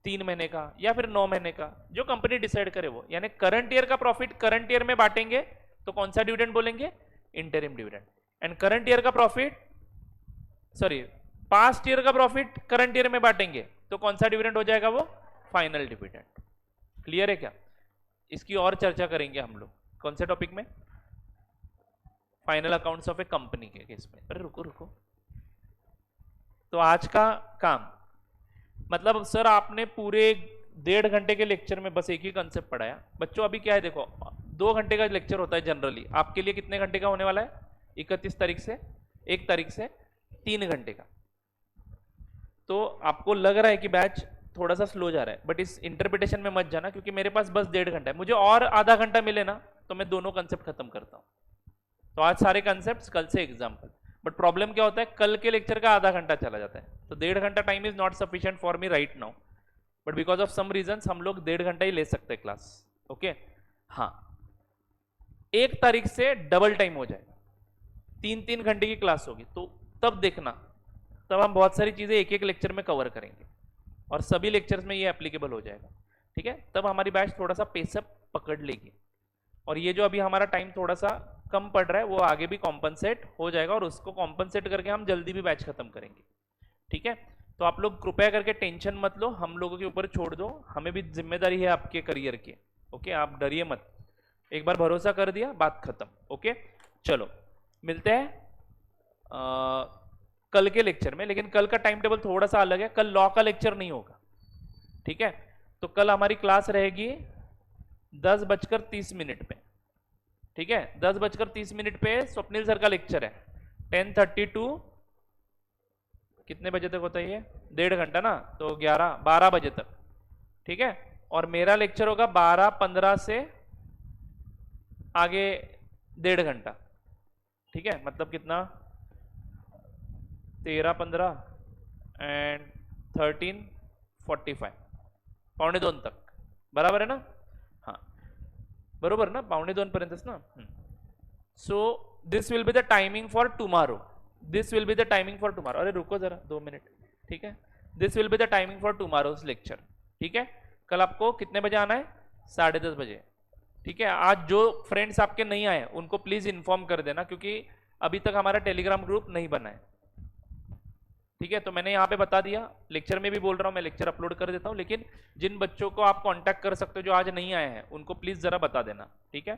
3 महीने का या फिर 9 महीने का, जो कंपनी डिसाइड करे वो। यानी करंट ईयर का प्रॉफिट करंट ईयर में बांटेंगे तो कौन सा डिविडेंड बोलेंगे? Interim dividend. And current year का प्रॉफिट, सॉरी, पास्ट ईयर का प्रॉफिट करंट ईयर में बांटेंगे तो कौन सा डिविडेंड हो जाएगा? वो फाइनल डिविडेंड। क्लियर है क्या? इसकी और चर्चा करेंगे हम लोग कौन से टॉपिक में? Final accounts of A company के केस में। अरे रुको रुको, तो आज का काम मतलब सर आपने पूरे 1.5 घंटे के लेक्चर में बस एक ही कंसेप्ट पढ़ाया। बच्चों अभी क्या है देखो, 2 घंटे का लेक्चर होता है जनरली, आपके लिए कितने घंटे का होने वाला है? 31 तारीख से 1 तारीख से 3 घंटे का। तो आपको लग रहा है कि बैच थोड़ा सा स्लो जा रहा है, बट इस इंटरप्रिटेशन में मत जाना, क्योंकि मेरे पास बस 1.5 घंटा है, मुझे और आधा घंटा मिले ना तो मैं दोनों कंसेप्ट खत्म करता हूं। तो आज सारे कंसेप्ट, कल से एग्जाम्पल। बट प्रॉब्लम क्या होता है, कल के लेक्चर का आधा घंटा चला जाता है, तो 1.5 घंटा time is not sufficient for me right now, but because of some reason हम लोग 1.5 घंटा ही ले सकते हैं क्लास। ओके, हाँ, 1 तारीख से डबल टाइम हो जाएगा, 3-3 घंटे की क्लास होगी, तो तब देखना, तब हम बहुत सारी चीजें एक एक लेक्चर में कवर करेंगे और सभी लेक्चर्स में ये एप्लीकेबल हो जाएगा। ठीक है, तब हमारी बैच थोड़ा सा पेसअप पकड़ लेगी, और ये जो अभी हमारा टाइम थोड़ा सा कम पड़ रहा है वो आगे भी कॉम्पनसेट हो जाएगा, और उसको कॉम्पनसेट करके हम जल्दी भी बैच खत्म करेंगे। ठीक है, तो आप लोग कृपया करके टेंशन मत लो, हम लोगों के ऊपर छोड़ दो, हमें भी जिम्मेदारी है आपके करियर की। ओके, आप डरिए मत, एक बार भरोसा कर दिया बात खत्म। ओके, चलो मिलते हैं कल के लेक्चर में, लेकिन कल का टाइम टेबल थोड़ा सा अलग है, कल लॉ का लेक्चर नहीं होगा। ठीक है, तो कल हमारी क्लास रहेगी 10:30 पे। ठीक है, 10:30 पे स्वप्निल सर का लेक्चर है, 10:30 टू कितने बजे तक होता है ये? 1.5 घंटा ना, तो 12 बजे तक। ठीक है, और मेरा लेक्चर होगा 12:15 से आगे 1.5 घंटा। ठीक है, मतलब कितना? 13:15 एंड 13:45, 1:45 तक, बराबर है ना? हाँ बरोबर ना, 1:45 पर्यंतच ना। So this will be the timing for tomorrow, this will be the timing for tomorrow. अरे रुको जरा 2 मिनट। ठीक है, this will be the timing for tomorrow's lecture. ठीक है, कल आपको कितने बजे आना है? 10:30 बजे। ठीक है, आज जो फ्रेंड्स आपके नहीं आए उनको प्लीज इन्फॉर्म कर देना, क्योंकि अभी तक हमारा टेलीग्राम ग्रुप नहीं बना है। ठीक है, तो मैंने यहाँ पे बता दिया, लेक्चर में भी बोल रहा हूँ, मैं लेक्चर अपलोड कर देता हूँ, लेकिन जिन बच्चों को आप कांटेक्ट कर सकते हो जो आज नहीं आए हैं उनको प्लीज जरा बता देना। ठीक है।